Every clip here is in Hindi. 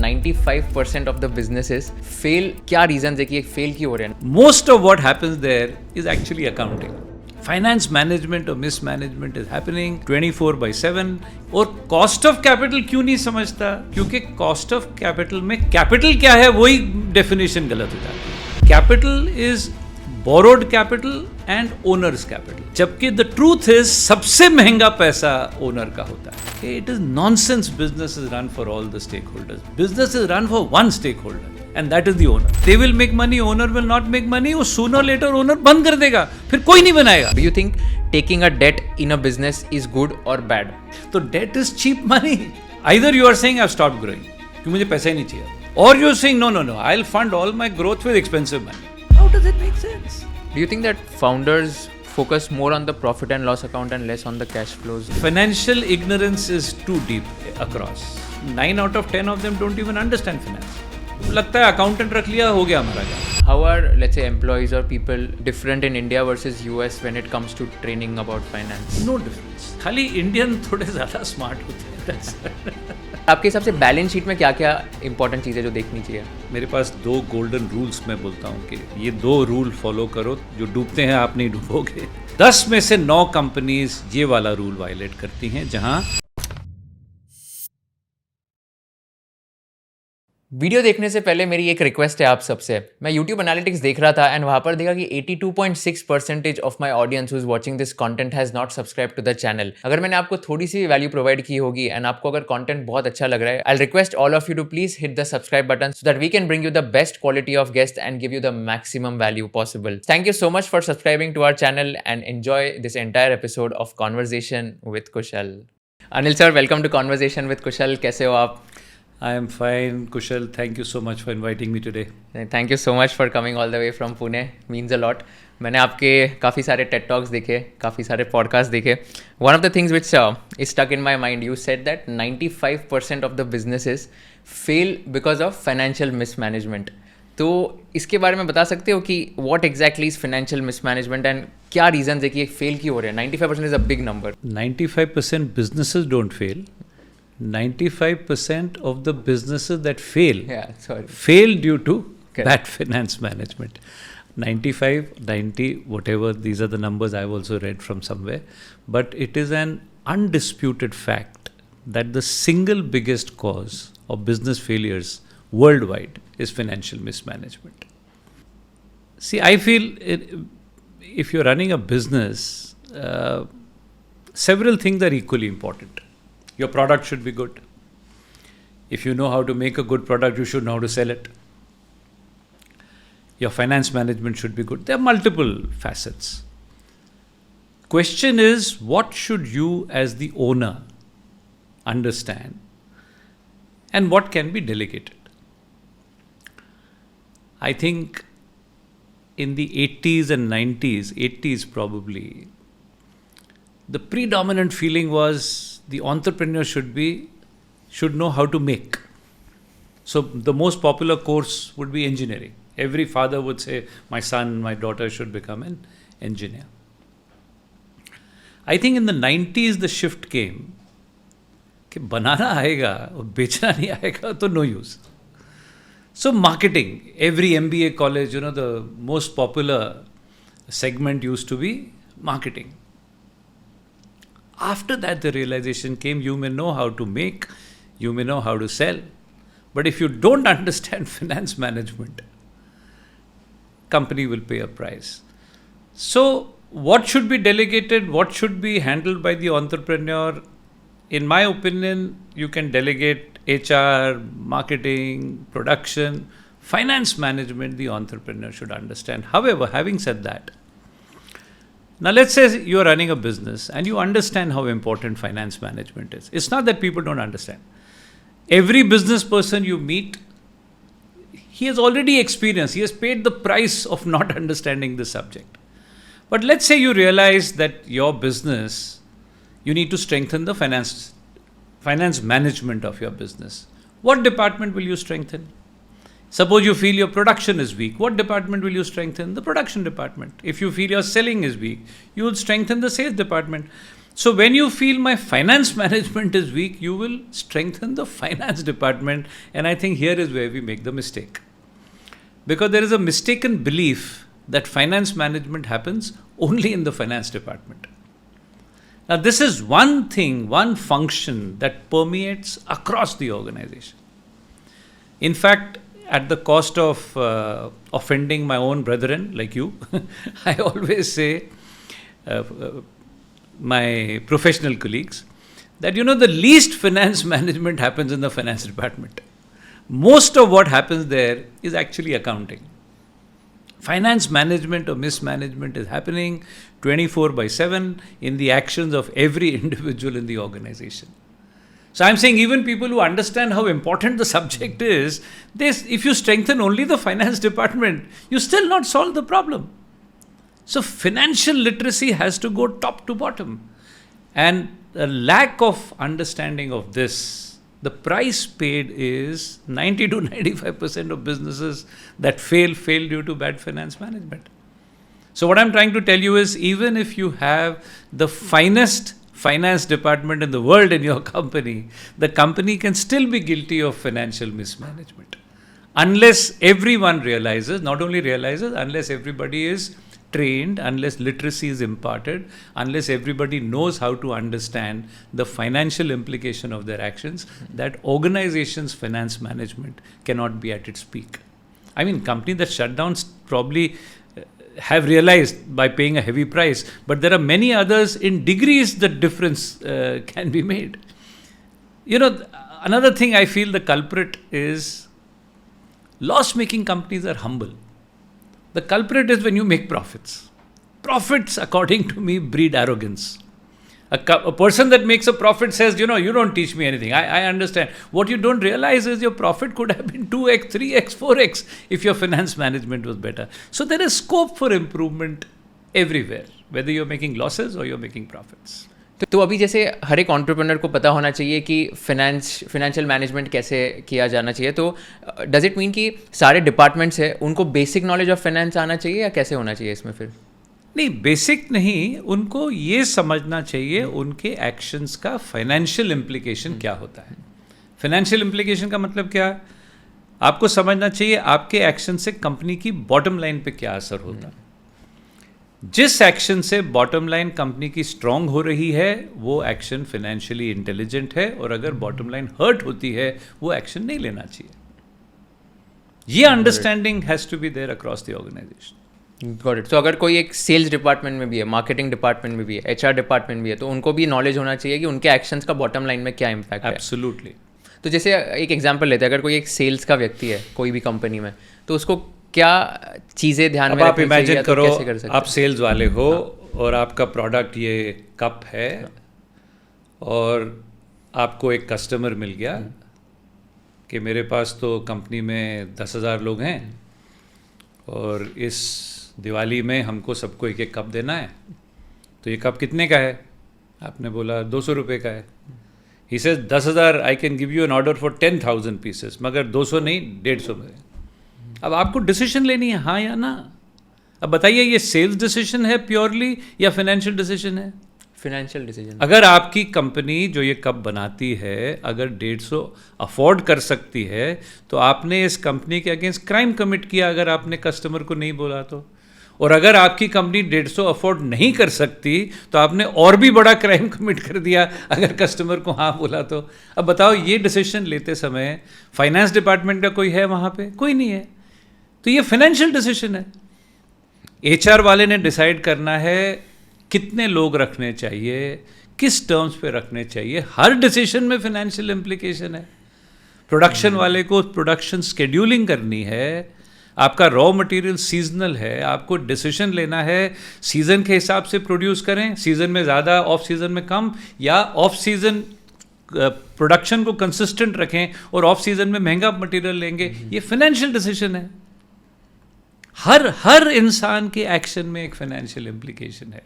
95% of the businesses fail. क्या reasons है कि ये fail क्यों हो रहे हैं? Most of what happens there is actually accounting. Finance management or mismanagement is happening 24/7. और cost of capital क्यों नहीं समझता? क्योंकि cost of capital में capital क्या है वही definition गलत हो जाती है. Capital is borrowed capital and owner's capital. जबकि the truth is सबसे महंगा पैसा owner का होता है. It is nonsense business is run for all the stakeholders. Business is run for one stakeholder. And that is the owner. They will make money, owner will not make money. वो sooner or later owner बंद कर देगा, फिर कोई नहीं बनाएगा. Do you think taking a debt in a business is good or bad? तो debt is cheap money. Either you are saying I've stopped growing, कि मुझे पैसा ही नहीं चाहिए. Or you are saying no, I'll fund all my growth with expensive money. How does it make sense? Do you think that founders focus more on the profit and loss account and less on the cash flows? Financial ignorance is too deep across. 9 out of 10 of them don't even understand finance. लगता है accountant रख लिया हो गया हमारा काम. How are, let's say, employees or people different in India versus US when it comes to training about finance? No difference. खाली Indian थोड़े ज़्यादा smart होते हैं. आपके हिसाब से बैलेंस शीट में क्या क्या इंपॉर्टेंट चीज़ें जो देखनी चाहिए? मेरे पास 2 गोल्डन रूल्स मैं बोलता हूँ कि ये 2 रूल फॉलो करो, जो डूबते हैं आप नहीं डूबोगे. 10 में से 9 कंपनीज ये वाला रूल वायलेट करती हैं, जहां वीडियो देखने से पहले मेरी एक रिक्वेस्ट है आप सबसे. मैं YouTube एनालिटिक्स देख रहा था एंड वहाँ पर देखा कि 82.6% of my audience who is watching this content has not subscribe to the channel. अगर मैंने आपको थोड़ी सी वैल्यू प्रोवाइड की होगी एंड आपको अगर कंटेंट बहुत अच्छा लग रहा है, I request all of you to please hit the subscribe button so that we can bring you the best quality of guest and give you the maximum value possible. Thank you so much for subscribing to our channel and enjoy this entire episode of conversation with Kushal. Anil sir, welcome to conversation with Kushal. कैसे हो आप? I am fine, Kushal. Thank you so much for inviting me today. Thank you so much for coming all the way from Pune. Means a lot. मैंने आपके काफ़ी सारे TED Talks देखे, काफ़ी सारे podcasts देखे. One of the things which is stuck in my mind, you said that 95% of the businesses fail because of financial mismanagement. तो इसके बारे में बता सकते हो कि what exactly is financial mismanagement and क्या reasons है कि ये fail क्यों हो रहे हैं? 95% is a big number. 95% businesses don't fail. 95% of the businesses that fail fail due to bad finance management. 95, 90, whatever, these are the numbers I've also read from somewhere. But it is an undisputed fact that the single biggest cause of business failures worldwide is financial mismanagement. See, I feel if you're running a business, several things are equally important. Your product should be good. If you know how to make a good product, you should know how to sell it. Your finance management should be good. There are multiple facets. Question is, what should you as the owner understand and what can be delegated? I think in the 80s and 90s, 80s probably, the predominant feeling was the entrepreneur should know how to make. So the most popular course would be engineering. Every father would say, my son, my daughter should become an engineer. I think in the 90s the shift came कि बनाना आएगा और बेचना नहीं आएगा तो no use. So marketing, every MBA college, the most popular segment used to be marketing. After that, the realization came, you may know how to make, you may know how to sell, but if you don't understand finance management, company will pay a price. So, what should be delegated, what should be handled by the entrepreneur? In my opinion, you can delegate HR, marketing, production, finance management, the entrepreneur should understand. However, having said that, now let's say you are running a business and you understand how important finance management is. It's not that people don't understand. Every business person you meet, he has already experienced, he has paid the price of not understanding the subject. But let's say you realize that your business, you need to strengthen the finance management of your business. What department will you strengthen? Suppose you feel your production is weak. What department will you strengthen? The production department. If you feel your selling is weak, you will strengthen the sales department. So when you feel my finance management is weak, you will strengthen the finance department. And I think here is where we make the mistake. Because there is a mistaken belief that finance management happens only in the finance department. Now, this is one thing, one function that permeates across the organization. In fact, at the cost of offending my own brethren like you, I always say, my professional colleagues, that the least finance management happens in the finance department. Most of what happens there is actually accounting. Finance management or mismanagement is happening 24/7 in the actions of every individual in the organization. So I'm saying even people who understand how important the subject is, if you strengthen only the finance department, you still not solve the problem. So financial literacy has to go top to bottom. And a lack of understanding of this, the price paid is 90 to 95% of businesses that fail due to bad finance management. So what I'm trying to tell you is, even if you have the finest finance department in the world in your company, the company can still be guilty of financial mismanagement. Unless everyone realizes, not only realizes, unless everybody is trained, unless literacy is imparted, unless everybody knows how to understand the financial implication of their actions, that organization's finance management cannot be at its peak. I mean, companies that shut down probably have realized by paying a heavy price, but there are many others in degrees that difference can be made. Another thing I feel the culprit is loss-making companies are humble. The culprit is when you make profits. Profits, according to me, breed arrogance. A person that makes a profit says, you don't teach me anything. I understand. What you don't realize is your profit could have been 2x, 3x, 4x if your finance management was better. So there is scope for improvement everywhere, whether you're making losses or you're making profits. तो अभी जैसे हर एक एंटरप्रेन्योर को पता होना चाहिए कि फाइनेंशियल मैनेजमेंट कैसे किया जाना चाहिए, तो डज इट मीन कि सारे डिपार्टमेंट्स हैं उनको बेसिक नॉलेज ऑफ फाइनेंस आना चाहिए या कैसे होना चाहिए इसमें? फिर नहीं, बेसिक नहीं, उनको ये समझना चाहिए उनके एक्शंस का फाइनेंशियल इम्प्लीकेशन क्या होता है. फाइनेंशियल इम्प्लीकेशन का मतलब क्या? आपको समझना चाहिए आपके एक्शन से कंपनी की बॉटम लाइन पे क्या असर होता है. जिस एक्शन से बॉटम लाइन कंपनी की स्ट्रांग हो रही है वो एक्शन फाइनेंशियली इंटेलिजेंट है, और अगर बॉटम लाइन हर्ट होती है वो एक्शन नहीं लेना चाहिए. ये understanding has to be there across the organization. Got it. तो अगर कोई एक सेल्स डिपार्टमेंट में भी है, मार्केटिंग डिपार्टमेंट में भी है, एचआर डिपार्टमेंट भी है, तो उनको भी नॉलेज होना चाहिए कि उनके एक्शंस का बॉटम लाइन में क्या इम्पैक्ट है. एब्सोल्युटली. तो जैसे एक एग्जांपल लेते हैं, अगर कोई एक सेल्स का व्यक्ति है कोई भी कंपनी में, तो उसको क्या चीज़ें ध्यान में आप इमेजिन करो, तो आप सेल्स वाले हो और आपका प्रोडक्ट ये कप है और आपको एक कस्टमर मिल गया कि मेरे पास तो कंपनी में 10,000 लोग हैं और इस दिवाली में हमको सबको एक कप देना है, तो ये कप कितने का है? आपने बोला 200 रुपये का है. He says 10,000 I can give you an order for 10,000 pieces, मगर 200 नहीं, 150 में. अब आपको डिसीजन लेनी है, हाँ या ना. अब बताइए, ये सेल्स डिसीजन है प्योरली या फाइनेंशियल डिसीजन है? Financial decision. अगर आपकी कंपनी जो ये कप बनाती है अगर 150 अफोर्ड कर सकती है, तो आपने इस कंपनी के अगेंस्ट क्राइम कमिट किया अगर आपने कस्टमर को नहीं बोला तो. और अगर आपकी कंपनी 150 अफोर्ड नहीं कर सकती तो आपने और भी बड़ा क्राइम कमिट कर दिया अगर कस्टमर को हाँ बोला तो. अब बताओ, ये डिसीजन लेते समय फाइनेंस डिपार्टमेंट का कोई है वहाँ पे? कोई नहीं है. तो ये फाइनेंशियल डिसीजन है. एचआर वाले ने डिसाइड करना है कितने लोग रखने चाहिए, किस टर्म्स पे रखने चाहिए. हर डिसीजन में फाइनेंशियल इम्प्लीकेशन है. प्रोडक्शन वाले को प्रोडक्शन स्केड्यूलिंग करनी है. आपका रॉ मटेरियल सीजनल है, आपको डिसीजन लेना है सीजन के हिसाब से प्रोड्यूस करें, सीजन में ज़्यादा, ऑफ सीजन में कम, या ऑफ सीजन प्रोडक्शन को कंसिस्टेंट रखें और ऑफ सीजन में महंगा मटेरियल लेंगे. ये फाइनेंशियल डिसीजन है. हर इंसान के एक्शन में एक फाइनेंशियल इम्प्लीकेशन है.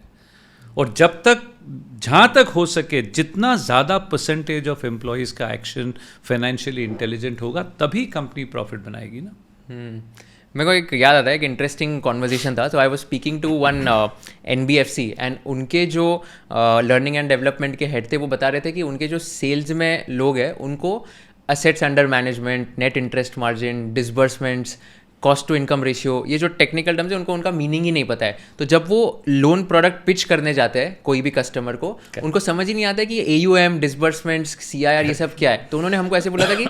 और जब तक, जहाँ तक हो सके, जितना ज़्यादा परसेंटेज ऑफ एम्प्लॉयज़ का एक्शन फाइनेंशियली इंटेलिजेंट होगा तभी कंपनी प्रॉफिट बनाएगी ना. मेरे को एक याद आता है, एक इंटरेस्टिंग कॉन्वर्जेशन था. तो I was speaking to one NBFC and उनके जो लर्निंग एंड डेवलपमेंट के हेड थे वो बता रहे थे कि उनके जो सेल्स में लोग हैं उनको assets under management, net interest margin, disbursements, cost to income ratio, ये जो टेक्निकल टर्म्स है उनको उनका मीनिंग ही नहीं पता है. तो जब वो लोन प्रोडक्ट पिच करने जाते हैं कोई भी कस्टमर को, उनको समझ ही नहीं आता है कि AUM, डिसबर्समेंट्स, CIR ये सब क्या है. तो उन्होंने हमको ऐसे बोला था कि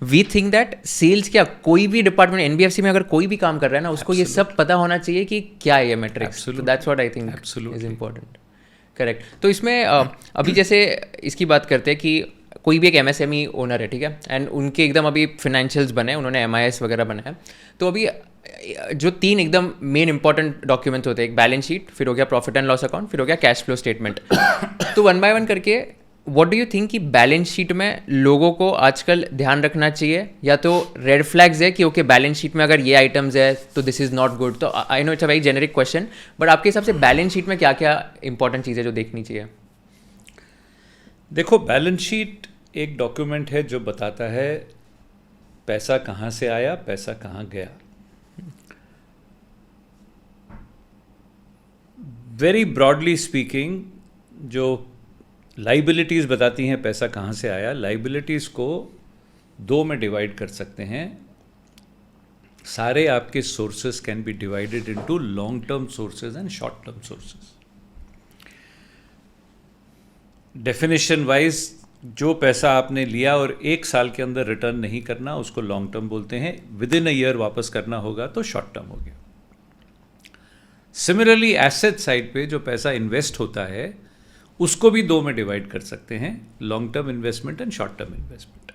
वी थिंक दैट सेल्स क्या, कोई भी डिपार्टमेंट NBFC में अगर कोई भी काम कर रहा है ना, उसको ये सब पता होना चाहिए कि क्या है ये मेट्रिक्स. तो that's what I think is important. Correct. तो इसमें अभी जैसे इसकी बात करते हैं कि कोई भी एक MSME ओनर है, ठीक है, एंड उनके एकदम अभी फिनेंशियल्स बने, उन्होंने MIS वगैरह बनाया है. तो अभी जो 3 एकदम मेन इंपॉर्टेंट डॉक्यूमेंट्स होते हैं, एक बैलेंस शीट, फिर हो गया प्रॉफिट एंड लॉस अकाउंट, फिर हो गया कैश फ्लो स्टेटमेंट. तो 1 बाय 1 करके व्हाट डू यू थिंक कि बैलेंस शीट में लोगों को आजकल ध्यान रखना चाहिए, या तो रेड फ्लैग्स है कि ओके बैलेंस शीट में अगर ये आइटम्स है तो दिस इज़ नॉट गुड. तो I know it's a very generic question, but आपके हिसाब से बैलेंस शीट में क्या क्या इंपॉर्टेंट चीज़ें जो देखनी चाहिए? देखो, बैलेंस शीट एक डॉक्यूमेंट है जो बताता है पैसा कहाँ से आया, पैसा कहाँ गया. वेरी ब्रॉडली स्पीकिंग, जो लाइबिलिटीज़ बताती हैं पैसा कहाँ से आया, लाइबिलिटीज़ को 2 में डिवाइड कर सकते हैं. सारे आपके sources can be divided into long term sources and short term sources. Definition wise जो पैसा आपने लिया और 1 साल के अंदर रिटर्न नहीं करना, उसको लॉन्ग टर्म बोलते हैं. विद इन अ ईयर वापस करना होगा तो शॉर्ट टर्म हो गया. सिमिलरली एसेट साइड पे जो पैसा इन्वेस्ट होता है उसको भी 2 में डिवाइड कर सकते हैं, long term investment and short term investment.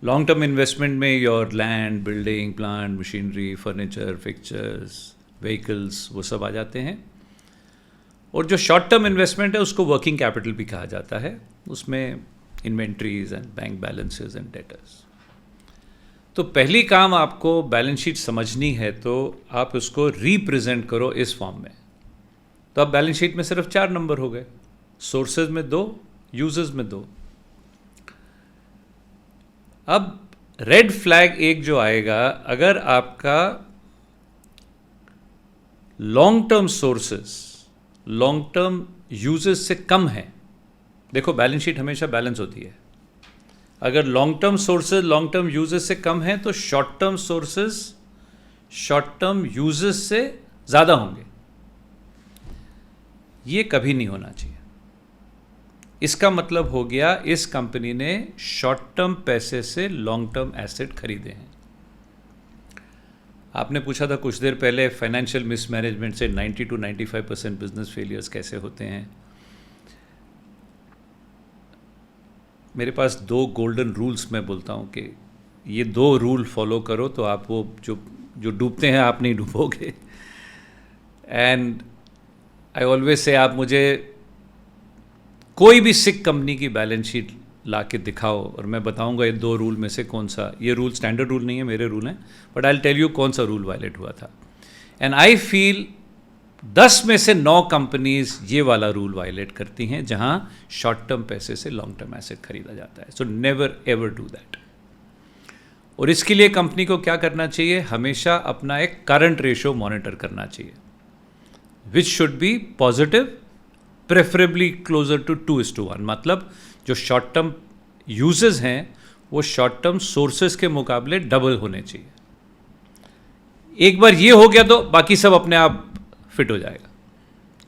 Long term investment में your land, building, plant, machinery, furniture, fixtures, vehicles, वो सब आ जाते हैं. और जो शॉर्ट टर्म इन्वेस्टमेंट है उसको वर्किंग कैपिटल भी कहा जाता है. उसमें inventories and bank balances and debtors. तो पहली काम आपको बैलेंस शीट समझनी है तो आप उसको रिप्रेजेंट करो इस फॉर्म में. तो अब बैलेंस शीट में सिर्फ 4 नंबर हो गए, सोर्सेज में 2, यूजर्स में 2. अब रेड फ्लैग एक जो आएगा, अगर आपका long term sources long term users से कम है. देखो, बैलेंस शीट हमेशा बैलेंस होती है. अगर long term sources long term users से कम है तो short term sources short term users से ज़्यादा होंगे. ये कभी नहीं होना चाहिए. इसका मतलब हो गया इस कंपनी ने शॉर्ट टर्म पैसे से लॉन्ग टर्म एसेट खरीदे हैं. आपने पूछा था कुछ देर पहले फाइनेंशियल मिसमैनेजमेंट से 90 to 95% बिजनेस फेलियर्स कैसे होते हैं. मेरे पास 2 गोल्डन रूल्स मैं बोलता हूँ कि ये 2 रूल फॉलो करो तो आप वो जो डूबते हैं आप नहीं डूबोगे. एंड आई ऑलवेज से आप मुझे कोई भी सिक कंपनी की बैलेंस शीट ला के दिखाओ और मैं बताऊंगा ये 2 रूल में से कौन सा. ये रूल स्टैंडर्ड रूल नहीं है, मेरे रूल हैं, but I will tell you कौन सा रूल वायलेट हुआ था. एंड आई फील 10 में से 9 कंपनीज ये वाला रूल वायलेट करती हैं जहां शॉर्ट टर्म पैसे से लॉन्ग टर्म एसेट खरीदा जाता है. So never ever do that. और इसके लिए कंपनी को क्या करना चाहिए, हमेशा अपना एक करंट रेशो मॉनिटर करना चाहिए, which should be positive, preferably closer to 2:1. मतलब जो शॉर्ट टर्म यूजेस हैं वो शॉर्ट टर्म सोर्सेज के मुकाबले डबल होने चाहिए. एक बार ये हो गया तो बाकी सब अपने आप फिट हो जाएगा.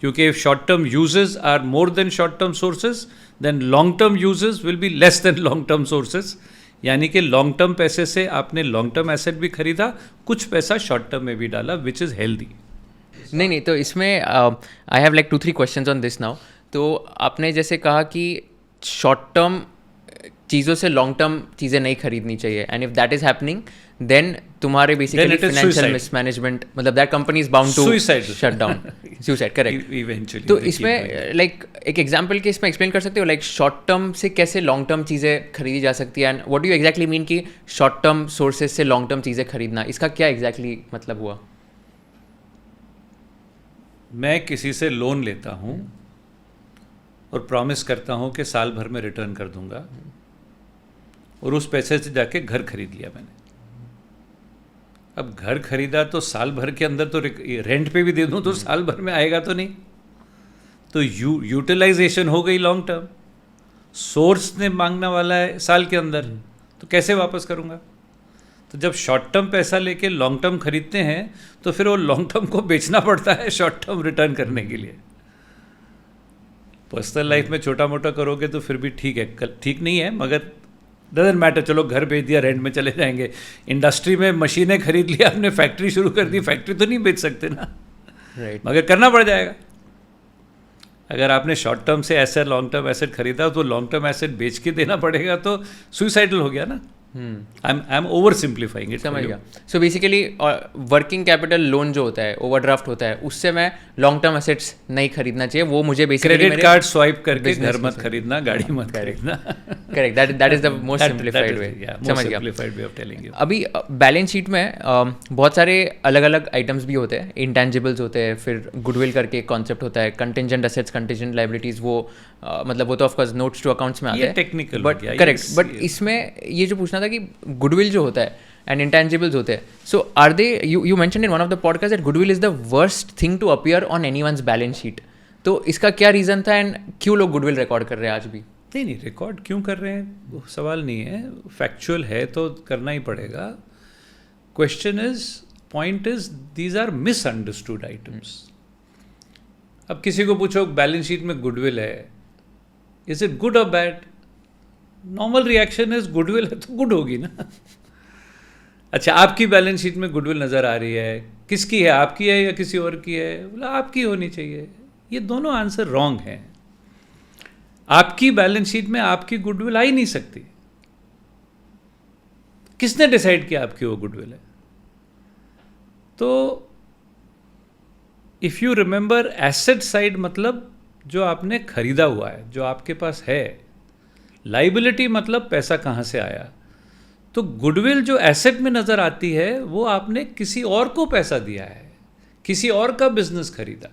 क्योंकि if short term uses are more than short term sources then long term uses will be less than long term sources. यानी कि लॉन्ग टर्म पैसे से आपने लॉन्ग टर्म एसेट भी खरीदा, कुछ पैसा शॉर्ट टर्म में भी डाला, विच इज़ हेल्दी. नहीं, तो इसमें I have like 2-3 questions on this now. तो आपने जैसे कहा कि शॉर्ट टर्म चीज़ों से लॉन्ग टर्म चीज़ें नहीं खरीदनी चाहिए, and if that is happening then तुम्हारे बेसिकली फाइनेंशियल मिसमैनेजमेंट, मतलब that company is bound to shut down. Suicide, correct. Eventually. तो इसमें लाइक एक एग्जांपल के इसमें एक्सप्लेन कर सकते हो, लाइक शॉर्ट टर्म से कैसे लॉन्ग टर्म चीज़ें खरीदी जा सकती है, and what do you exactly mean कि शॉर्ट टर्म सोर्सेज से लॉन्ग टर्म चीज़ें खरीदना, इसका क्या एग्जैक्टली मतलब हुआ? मैं किसी से लोन लेता हूँ और प्रॉमिस करता हूँ कि साल भर में रिटर्न कर दूंगा, और उस पैसे से जाके घर खरीद लिया मैंने. अब घर खरीदा तो साल भर के अंदर तो रेंट पे भी दे दूं तो साल भर में आएगा तो नहीं, तो यूटिलाइजेशन हो गई लॉन्ग टर्म, सोर्स ने मांगने वाला है साल के अंदर, तो कैसे वापस करूंगा? तो जब शॉर्ट टर्म पैसा लेके लॉन्ग टर्म खरीदते हैं तो फिर वो लॉन्ग टर्म को बेचना पड़ता है शॉर्ट टर्म रिटर्न करने के लिए। पर्सनल लाइफ में छोटा मोटा करोगे तो फिर भी ठीक है, ठीक नहीं है मगर डजंट मैटर, चलो घर बेच दिया, रेंट में चले जाएंगे। इंडस्ट्री में मशीनें खरीद लिया आपने, फैक्ट्री शुरू कर दी, फैक्ट्री तो नहीं बेच सकते ना, राइट। मगर करना पड़ जाएगा। अगर आपने शॉर्ट टर्म से एसेट लॉन्ग टर्म एसेट खरीदा तो लॉन्ग टर्म एसेट बेच के देना पड़ेगा, तो सुइसाइडल हो गया ना। I am over simplifying it. समझ गया। So basically working capital loan जो होता है, ओवरड्राफ्ट होता है, उससे मैं लॉन्ग टर्म एसेट्स नहीं खरीदना चाहिए, वो मुझे बेसिकली क्रेडिट कार्ड स्वाइप करके घर मत खरीदना, गाड़ी मत खरीदना। Correct, that is the most simplified वे। समझ गया। Simplified way of telling you. अभी बैलेंस शीट में बहुत सारे अलग अलग आइटम्स भी होते हैं, इंटेंजिबल्स होते हैं, फिर गुडविल करके एक कॉन्सेप्ट होता है, कंटिंजेंट असेट्स, कंटिंजेंट लायबिलिटीज, वो मतलब वो तो ऑफकोर्स नोट्स टू अकाउंट्स में आते हैं, टेक्निकल, बट करेक्ट। बट इसमें ये जो पूछना था कि गुडविल जो होता है एंड इंटेंजिबल्स होते हैं, so are they, you mentioned in one of the podcast that goodwill is the worst thing to appear on anyone's balance sheet. तो इसका क्या रीजन था एंड क्यों लोग गुडविल रिकॉर्ड कर रहे हैं आज भी? नहीं, रिकॉर्ड क्यों कर रहे हैं वो सवाल नहीं है, फैक्चुअल है तो करना ही पड़ेगा। Question is, point is, these are misunderstood items. अब किसी को पूछो बैलेंस शीट में गुडविल है, इज इट गुड और bad? Normal reaction is goodwill है तो गुड होगी ना। अच्छा, आपकी बैलेंस शीट में गुडविल नज़र आ रही है, किसकी है, आपकी है या किसी और की है? बोला आपकी होनी चाहिए। ये दोनों आंसर रॉन्ग हैं। आपकी बैलेंस शीट में आपकी गुडविल आ ही नहीं सकती। किसने डिसाइड किया आपकी वो गुडविल है? तो if you remember, asset side मतलब जो आपने खरीदा हुआ है, जो आपके पास है। लाइबिलिटी मतलब पैसा कहाँ से आया। तो गुडविल जो एसेट में नज़र आती है वो आपने किसी और को पैसा दिया है, किसी और का बिजनेस खरीदा।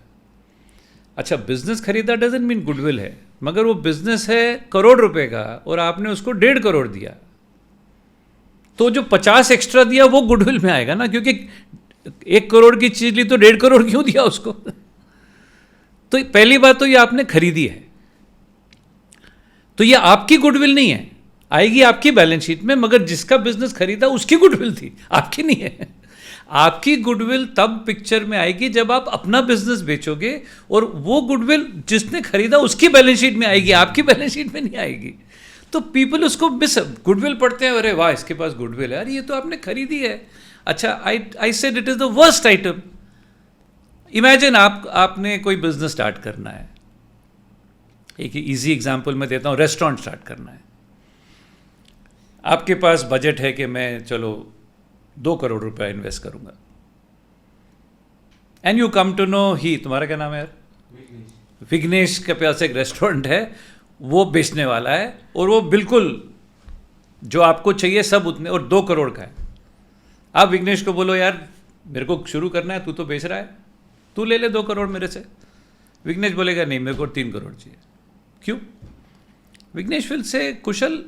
अच्छा, बिजनेस खरीदा डजंट मीन गुडविल है, मगर वो बिजनेस है करोड़ रुपए का और आपने उसको 1.5 करोड़ दिया, तो जो 50 एक्स्ट्रा दिया वो गुडविल में आएगा ना, क्योंकि 1 करोड़ की चीज ली तो 1.5 करोड़ क्यों दिया उसको? तो पहली बात तो ये आपने खरीदी है, तो ये आपकी गुडविल नहीं है, आएगी आपकी बैलेंस शीट में, मगर जिसका बिजनेस खरीदा उसकी गुडविल थी, आपकी नहीं है। आपकी गुडविल तब पिक्चर में आएगी जब आप अपना बिजनेस बेचोगे और वो गुडविल जिसने खरीदा उसकी बैलेंस शीट में आएगी, आपकी बैलेंस शीट में नहीं आएगी। तो पीपल उसको गुडविल पढ़ते हैं, अरे वाह इसके पास गुडविल है, अरे ये तो आपने खरीदी है। अच्छा, I said it is the worst item. Imagine आपने कोई बिजनेस स्टार्ट करना है, एक इजी एग्जांपल मैं देता हूँ, रेस्टोरेंट स्टार्ट करना है। आपके पास बजट है कि मैं चलो 2 करोड़ रुपया इन्वेस्ट करूंगा, and you come to know, ही तुम्हारा क्या नाम है यार? विघ्नेश के पास एक रेस्टोरेंट है, वो बेचने वाला है और वो बिल्कुल जो आपको चाहिए सब उतने, और 2 करोड़ का है। आप विघ्नेश को बोलो यार मेरे को शुरू करना है, तू तो बेच रहा है, तू ले ले 2 करोड़ मेरे से। विघ्नेश बोलेगा नहीं, मेरे को 3 करोड़ चाहिए। क्यों? Vignesh will say, Kushal,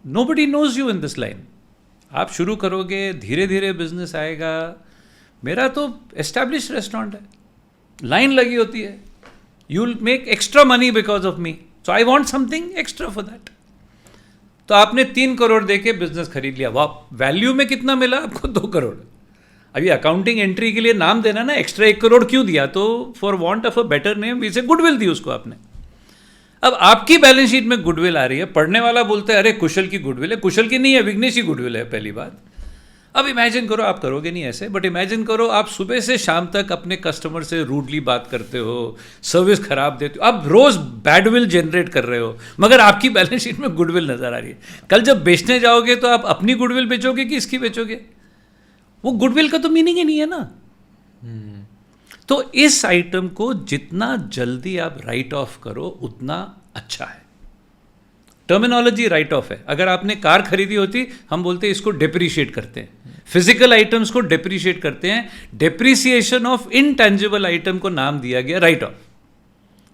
nobody knows you in this line. आप शुरू करोगे, धीरे धीरे बिजनेस आएगा। मेरा तो एस्टैब्लिश रेस्टोरेंट है, लाइन लगी होती है, you will make extra money because of me, so I want something extra for that. तो आपने 3 करोड़ दे के बिजनेस खरीद लिया, वाह, वैल्यू में कितना मिला आपको? 2 करोड़। अभी अकाउंटिंग एंट्री के लिए नाम देना ना, एक्स्ट्रा 1 करोड़ क्यों दिया? तो for want of a better name इसे गुडविल दी उसको आपने। अब आपकी बैलेंस शीट में गुडविल आ रही है, पढ़ने वाला बोलता है अरे कुशल की गुडविल है, कुशल की नहीं है, विघ्नेश की गुडविल है, पहली बात। अब इमेजिन करो, आप करोगे नहीं ऐसे, बट इमेजिन करो आप सुबह से शाम तक अपने कस्टमर से रूडली बात करते हो, सर्विस खराब देते हो, आप रोज बैडविल जनरेट कर रहे हो, मगर आपकी बैलेंस शीट में गुडविल नजर आ रही है। कल जब बेचने जाओगे तो आप अपनी गुडविल बेचोगे कि इसकी बेचोगे? वो गुडविल का तो मीनिंग ही नहीं है ना। तो इस आइटम को जितना जल्दी आप राइट ऑफ करो उतना अच्छा है। टर्मिनोलॉजी राइट ऑफ है। अगर आपने कार खरीदी होती, हम बोलते हैं इसको डेप्रीशिएट करते हैं, फिजिकल आइटम्स को डेप्रीशिएट करते हैं। डेप्रीसिएशन ऑफ इनटेंजिबल आइटम को नाम दिया गया राइट ऑफ,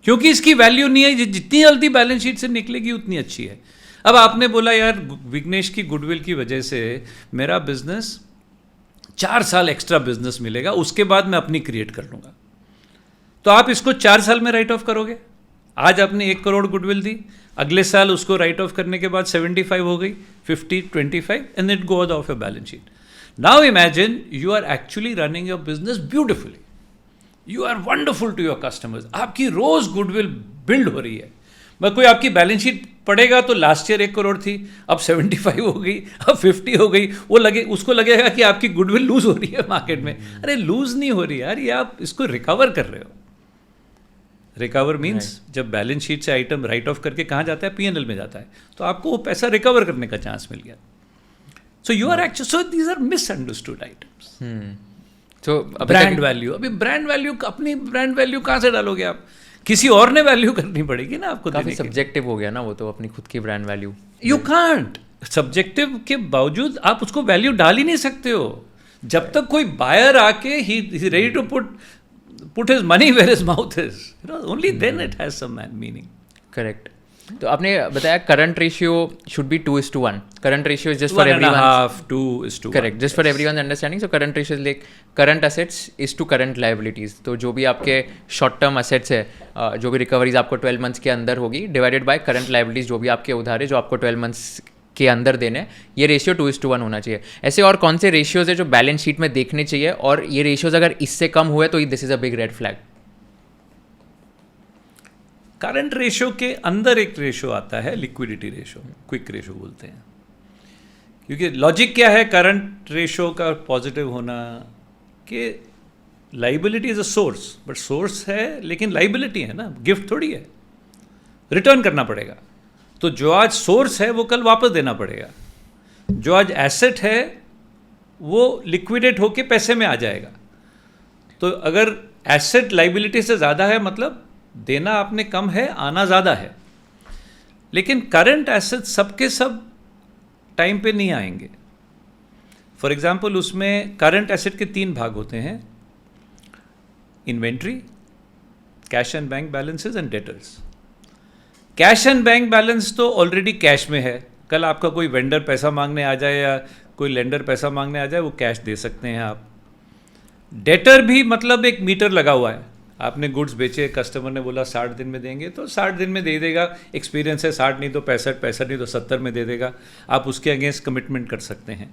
क्योंकि इसकी वैल्यू नहीं है, जितनी जल्दी बैलेंस शीट से निकलेगी उतनी अच्छी है। अब आपने बोला यार विघ्नेश की गुडविल की वजह से मेरा बिजनेस 4 साल एक्स्ट्रा बिजनेस मिलेगा, उसके बाद मैं अपनी क्रिएट कर लूँगा। तो आप इसको 4 साल में राइट ऑफ करोगे। आज आपने 1 करोड़ गुडविल दी, अगले साल उसको राइट ऑफ करने के बाद 75 हो गई, 50, 25 and it goes off your balance sheet. Now imagine you are actually running your business beautifully, you are wonderful to your customers, आपकी रोज गुडविल बिल्ड हो रही है। मैं कोई आपकी बैलेंस शीट पढ़ेगा तो लास्ट ईयर 1 करोड़ थी, अब 75 हो गई, अब 50 हो गई, उसको लगेगा कि आपकी गुडविल लूज हो रही है मार्केट में। अरे लूज नहीं हो रही यार, ये आप इसको रिकवर कर रहे हो। रिकवर मीन्स जब बैलेंस शीट से आइटम राइट ऑफ करके कहाँ जाता है, पीएनएल में जाता है, तो आपको वो पैसा रिकवर करने का चांस मिल गया। So you are actually, so these are misunderstood items. तो ब्रांड वैल्यू, अभी ब्रांड वैल्यू, अपनी ब्रांड वैल्यू कहाँ से डालोगे आप? किसी और ने वैल्यू करनी पड़ेगी ना आपको। काफी सब्जेक्टिव हो गया ना वो तो, अपनी खुद की brand value. You can't, subjective के बावजूद आप उसको वैल्यू डाल ही नहीं सकते हो जब तक कोई बायर आके he ready to put his money where his mouth is, only then it has some meaning. Correct. तो आपने बताया current ratio should be 2:1. Current ratio is just for everyone, 2:1. Correct, just for everyone understanding. So current ratio is like current assets is to current liabilities. तो जो भी आपके शॉर्ट टर्म असेट्स है, जो भी रिकवरीज आपको 12 मंथ्स के अंदर होगी, डिवाइडेड बाय करंट लायबिलिटीज, जो भी आपके उधार है जो आपको 12 मंथ्स के अंदर देने, ये रेशियो 2:1 होना चाहिए. ऐसे और कौन से रेशियोज है जो बैलेंस शीट में देखने चाहिए, और ये रेशियोज अगर इससे कम हुए तो this is a big red flag? Current ratio के अंदर एक रेशियो आता है लिक्विडिटी रेशियो, क्विक रेशियो बोलते हैं. क्योंकि लॉजिक क्या है करंट रेशियो का पॉजिटिव होना, कि liability is a source, but source है लेकिन लाइबिलिटी है ना, गिफ्ट थोड़ी है, रिटर्न करना पड़ेगा. तो जो आज सोर्स है वो कल वापस देना पड़ेगा. जो आज एसेट है वो लिक्विडेट होके पैसे में आ जाएगा. तो अगर एसेट लाइबिलिटी से ज़्यादा है मतलब देना आपने कम है, आना ज़्यादा है. लेकिन करंट एसेट सबके सब टाइम पे नहीं आएंगे. फॉर एग्जाम्पल उसमें करंट एसेट के 3 भाग होते हैं: inventory, cash and bank balances and debtors. Cash and bank balance तो ऑलरेडी कैश में है, कल आपका कोई वेंडर पैसा मांगने आ जाए या कोई लेंडर पैसा मांगने आ जाए वो कैश दे सकते हैं आप. डेटर भी मतलब एक मीटर लगा हुआ है, आपने गुड्स बेचे, कस्टमर ने बोला 60 दिन में देंगे तो 60 दिन में दे देगा. एक्सपीरियंस है 60 नहीं तो 65, 65 नहीं तो 70 में दे देगा. आप उसके अगेंस्ट कमिटमेंट कर सकते हैं.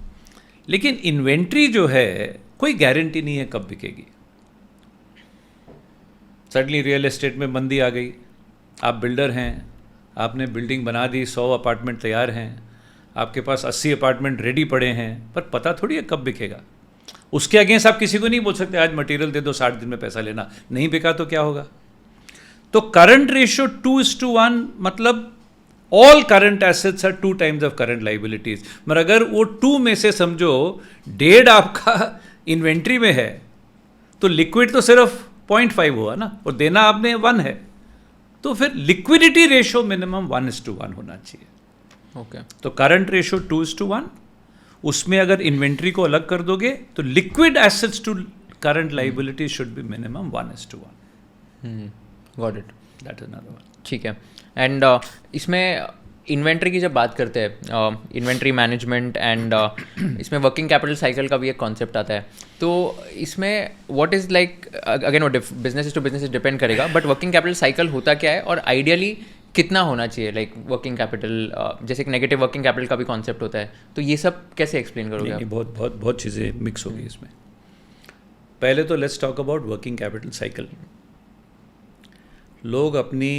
लेकिन इन्वेंट्री जो है कोई गारंटी नहीं है कब बिकेगी. सडनली रियल एस्टेट में मंदी आ गई, आप बिल्डर हैं, आपने बिल्डिंग बना दी, 100 अपार्टमेंट तैयार हैं, आपके पास 80 अपार्टमेंट रेडी पड़े हैं, पर पता थोड़ी है कब बिकेगा. उसके अगेंस्ट आप किसी को नहीं बोल सकते आज मटेरियल दे दो 60 दिन में पैसा लेना, नहीं बिका तो क्या होगा. तो करंट रेशियो 2:1 मतलब all current assets are 2 times of current liabilities. मगर अगर वो 2 में से समझो 1.5 आपका इन्वेंट्री में है तो लिक्विड तो सिर्फ 0.5 हुआ ना, और देना आपने 1 है, तो फिर लिक्विडिटी रेशियो मिनिमम 1:1 होना चाहिए. ओके. तो करंट रेशियो 2:1, उसमें अगर इन्वेंट्री को अलग कर दोगे तो liquid assets to current liability should be minimum 1:1. Got it. That is another one. ठीक है. एंड इसमें इन्वेंट्री की जब बात करते हैं, इन्वेंट्री मैनेजमेंट एंड इसमें वर्किंग कैपिटल साइकिल का भी एक कॉन्सेप्ट आता है. तो इसमें व्हाट इज़ लाइक, अगेन वो बिजनेस टू बिजनेस डिपेंड करेगा, बट वर्किंग कैपिटल साइकिल होता क्या है और आइडियली कितना होना चाहिए? लाइक वर्किंग कैपिटल, जैसे एक नेगेटिव वर्किंग कैपिटल का भी कॉन्सेप्ट होता है, तो ये सब कैसे एक्सप्लेन करोगे आप? बहुत चीज़ें मिक्स हो गई इसमें. पहले तो let's talk about working capital cycle. लोग अपनी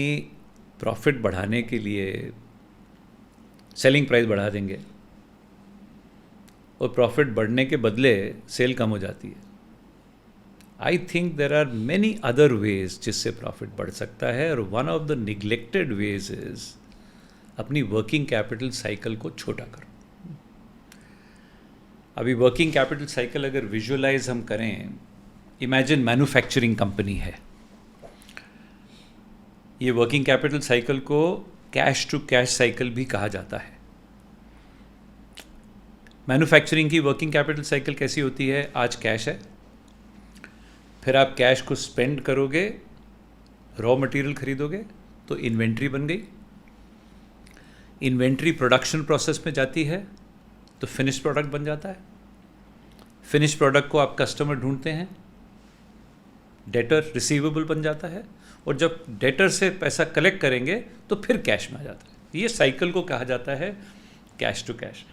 प्रॉफिट बढ़ाने के लिए सेलिंग प्राइस बढ़ा देंगे और प्रॉफिट बढ़ने के बदले सेल कम हो जाती है. I think there are many other ways जिससे प्रॉफिट बढ़ सकता है, और one of the neglected ways is अपनी वर्किंग कैपिटल साइकिल को छोटा करो. अभी वर्किंग कैपिटल साइकिल अगर विजुअलाइज हम करें, इमेजिन मैन्युफैक्चरिंग कंपनी है. ये वर्किंग कैपिटल साइकिल को कैश टू कैश साइकिल भी कहा जाता है. मैन्युफैक्चरिंग की वर्किंग कैपिटल साइकिल कैसी होती है? आज कैश है, फिर आप कैश को स्पेंड करोगे, रॉ मटेरियल खरीदोगे तो इन्वेंट्री बन गई. इन्वेंट्री प्रोडक्शन प्रोसेस में जाती है तो फिनिश प्रोडक्ट बन जाता है. फिनिश प्रोडक्ट को आप कस्टमर ढूंढते हैं, डेटर रिसीवेबल बन जाता है, और जब डेटर से पैसा कलेक्ट करेंगे तो फिर कैश में आ जाता है। ये साइकिल को कहा जाता है cash to cash.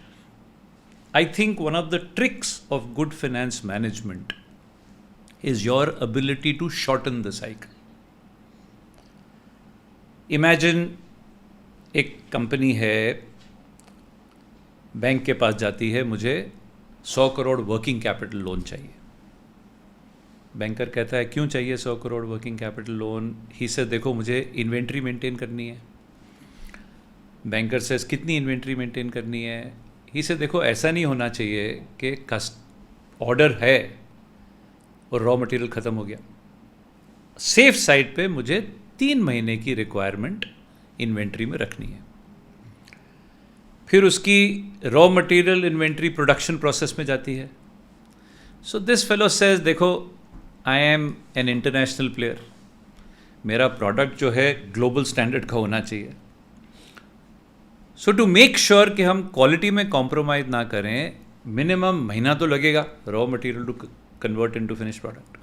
I think one of the tricks of good finance management is your ability to shorten the cycle. Imagine एक कंपनी है, बैंक के पास जाती है, मुझे 100 करोड़ वर्किंग कैपिटल लोन चाहिए। बैंकर कहता है क्यों चाहिए 100 crore working capital loan? He says देखो मुझे इन्वेंट्री मेंटेन करनी है। बैंकर से कितनी इन्वेंट्री मेंटेन करनी है? ही से देखो ऐसा नहीं होना चाहिए कि ऑर्डर है और रॉ मटेरियल ख़त्म हो गया। सेफ साइड पे मुझे 3 महीने की रिक्वायरमेंट इन्वेंट्री में रखनी है। फिर उसकी raw material inventory production process में जाती है। सो दिस फेलो सेज देखो I am an international player, मेरा प्रोडक्ट जो है ग्लोबल स्टैंडर्ड का होना चाहिए। सो टू मेक श्योर कि हम क्वालिटी में कॉम्प्रोमाइज़ ना करें, मिनिमम महीना तो लगेगा raw material to convert into finish product.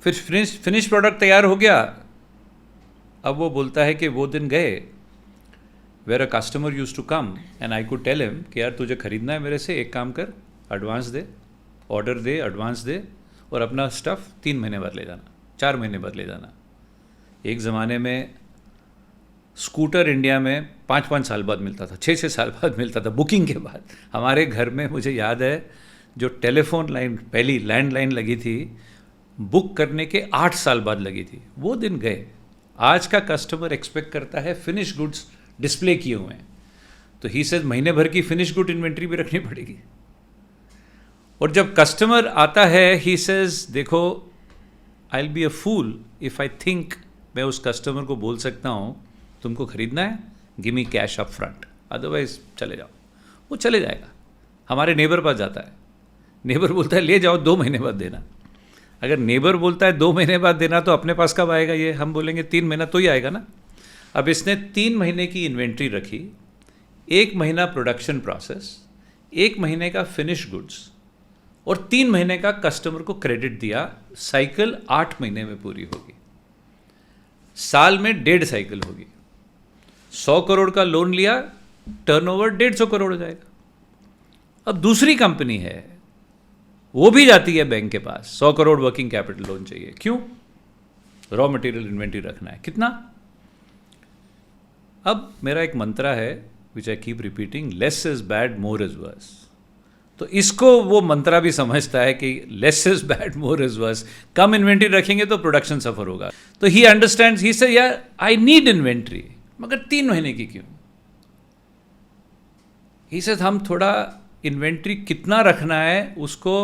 फिर फिनिश प्रोडक्ट तैयार हो गया। अब वो बोलता है कि वो दिन गए where a customer use to come and I could tell him कि यार तुझे खरीदना है मेरे से, एक काम कर, एडवांस दे, ऑर्डर दे, एडवांस दे, और अपना स्टफ़ 3 महीने बाद ले जाना, 4 महीने बाद ले जाना। एक ज़माने में स्कूटर इंडिया में 5-5 साल बाद मिलता था, 6-6 साल बाद मिलता था बुकिंग के बाद। हमारे घर में मुझे याद है जो टेलीफोन लाइन पहली लैंडलाइन लगी थी, बुक करने के 8 साल बाद लगी थी। वो दिन गए। आज का कस्टमर एक्सपेक्ट करता है फिनिश गुड्स डिस्प्ले किए हुए हैं, तो ही सेज महीने भर की फिनिश गुड इन्वेंट्री भी रखनी पड़ेगी। और जब कस्टमर आता है, ही सेज देखो I will be a fool if I think मैं उस कस्टमर को बोल सकता हूँ तुमको खरीदना है, give me cash up front, otherwise चले जाओ। वो चले जाएगा। हमारे नेबर पास जाता है, नेबर बोलता है ले जाओ 2 महीने बाद देना। अगर नेबर बोलता है 2 महीने बाद देना, तो अपने पास कब आएगा ये? हम बोलेंगे 3 महीना तो ही आएगा ना। अब इसने 3 महीने की इन्वेंट्री रखी, 1 महीना प्रोडक्शन प्रोसेस, 1 महीने का फिनिश गुड्स और 3 महीने का कस्टमर को क्रेडिट दिया। साइकिल 8 महीने में पूरी होगी, साल में 1.5 साइकिल होगी। 100 करोड़ का लोन लिया, टर्नओवर 150 करोड़ हो जाएगा। अब दूसरी कंपनी है, वो भी जाती है बैंक के पास, 100 करोड़ वर्किंग कैपिटल लोन चाहिए। क्यों? रॉ मटेरियल इन्वेंट्री रखना है। कितना? अब मेरा एक मंत्रा है which I keep repeating, less is bad more is worse. तो इसको वो मंत्रा भी समझता है कि less is bad more is worse. कम इन्वेंट्री रखेंगे तो प्रोडक्शन सफर होगा। तो ही अंडरस्टैंड्स, ही से यार आई नीड इन्वेंट्री, मगर 3 महीने की क्यों? ही से हम थोड़ा इन्वेंट्री कितना रखना है उसको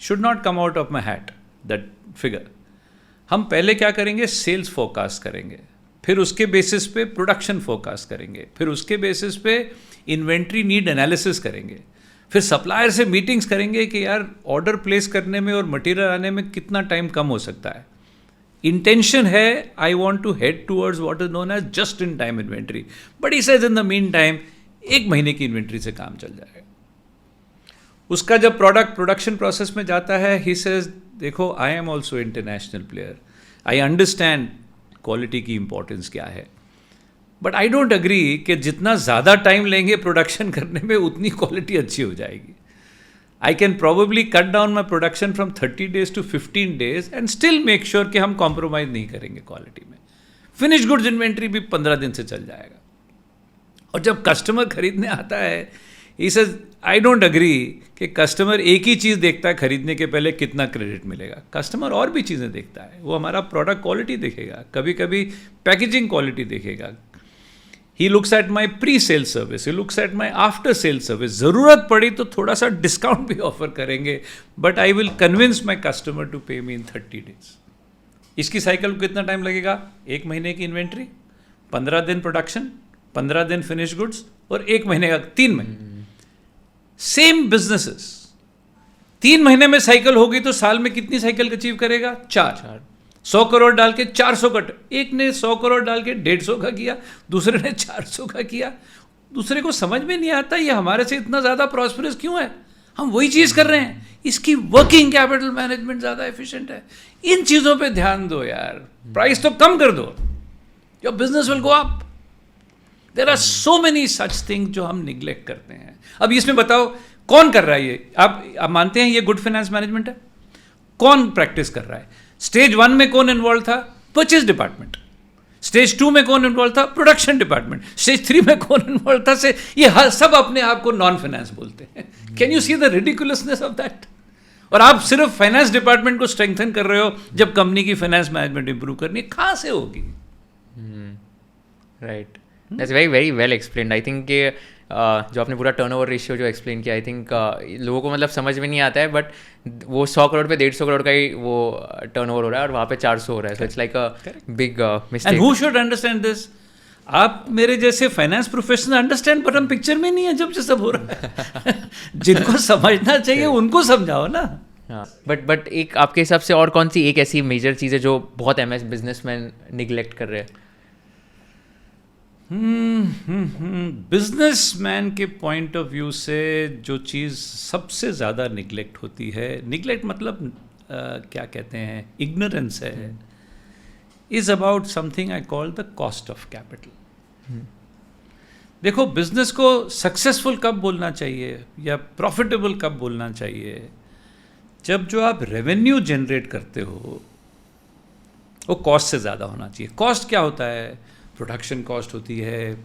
should not come out of my hat that figure. हम पहले क्या करेंगे? सेल्स फोरकास्ट करेंगे, फिर उसके बेसिस पे प्रोडक्शन फोरकास्ट करेंगे, फिर उसके बेसिस पे इन्वेंट्री नीड एनालिसिस करेंगे, फिर सप्लायर से मीटिंग्स करेंगे कि यार ऑर्डर प्लेस करने में और मटेरियल आने में कितना टाइम कम हो सकता है। इंटेंशन है I want to head towards what is known as just in time inventory, but he says in the meantime 1 महीने की इन्वेंट्री से काम चल जाएगा। उसका जब प्रोडक्ट प्रोडक्शन प्रोसेस में जाता है, ही सेज देखो I am also international player, I understand quality की इंपॉर्टेंस क्या है, बट आई डोंट अग्री कि जितना ज़्यादा टाइम लेंगे प्रोडक्शन करने में उतनी क्वालिटी अच्छी हो जाएगी। I can probably cut down my production from 30 days to 15 days and still make sure कि हम कॉम्प्रोमाइज़ नहीं करेंगे क्वालिटी में। फिनिश गुड्स इन्वेंट्री भी 15 दिन से चल जाएगा। और जब कस्टमर खरीदने आता है, he says I don't agree कि कस्टमर एक ही चीज़ देखता है खरीदने के पहले कितना क्रेडिट मिलेगा। कस्टमर और भी चीज़ें देखता है, वो हमारा प्रोडक्ट क्वालिटी देखेगा, कभी कभी पैकेजिंग क्वालिटी देखेगा। He looks at my pre sale service, he looks at my after sale service. ज़रूरत पड़ी तो थोड़ा सा डिस्काउंट भी ऑफर करेंगे, but I will convince my customer to pay me in 30 days। इसकी साइकिल को कितना टाइम लगेगा? 1 महीने की इन्वेंट्री, 15 दिन प्रोडक्शन, 15 दिन फिनिश गुड्स और 1 महीने का 3 महीने। सेम बिजनेसेस, 3 महीने में साइकिल होगी तो साल में कितनी साइकिल अचीव करेगा? 4। 100 करोड़ डाल के 400 का, एक ने 100 करोड़ डाल के 150 का किया, दूसरे ने 400 का किया। दूसरे को समझ में नहीं आता ये हमारे से इतना ज़्यादा प्रॉस्परस क्यों है। हम वही चीज़ कर रहे हैं, इसकी वर्किंग कैपिटल मैनेजमेंट ज़्यादा एफिशिएंट है। इन चीज़ों पे ध्यान दो यार, प्राइस तो कम कर दो, your business will go up. There are so many such thing जो हम निग्लेक्ट करते हैं। अब इसमें बताओ कौन कर रहा है ये? आप मानते हैं ये गुड फाइनेंस मैनेजमेंट है? कौन प्रैक्टिस कर रहा है? स्टेज 1 में कौन इन्वॉल्व था? Purchase department. स्टेज 2 में कौन इन्वॉल्व था? Production department. स्टेज 3 में कौन इन्वॉल्व था? से ये हर सब अपने आप को नॉन फाइनेंस बोलते हैं। Can you see the ridiculousness of that? और आप सिर्फ फाइनेंस डिपार्टमेंट को स्ट्रेंथन कर रहे हो जब कंपनी की फाइनेंस मैनेजमेंट इंप्रूव करनी है। कहाँ से होगी? Right, that's very very well explained. I think कि जो आपने पूरा टर्नओवर रेशियो जो एक्सप्लेन किया, आई थिंक लोगों को मतलब समझ में नहीं आता है, बट वो 100 करोड़ पे 150 करोड़ का ही वो टर्नओवर हो रहा है और वहाँ पे 400 हो रहा है। So it's like a big mistake. And who should understand this? आप मेरे जैसे फाइनेंस प्रोफेशनल अंडरस्टैंड, बट हम पिक्चर में नहीं है जब ये सब हो रहा है। जिनको समझना चाहिए उनको समझाओ ना। हाँ, बट एक आपके हिसाब से और कौन सी एक ऐसी मेजर चीज़ है जो बहुत एमएस बिजनेसमैन निगलेक्ट कर रहे हैं? बिजनेसमैन के पॉइंट ऑफ व्यू से जो चीज़ सबसे ज़्यादा निगलेक्ट होती है, निगलेक्ट मतलब क्या कहते हैं, इग्नोरेंस है, is about something I call the cost of capital. देखो, बिजनेस को सक्सेसफुल कब बोलना चाहिए या प्रॉफिटेबल कब बोलना चाहिए? जब जो आप रेवेन्यू जनरेट करते हो वो कॉस्ट से ज़्यादा होना चाहिए। कॉस्ट क्या होता है? प्रोडक्शन कॉस्ट होती है,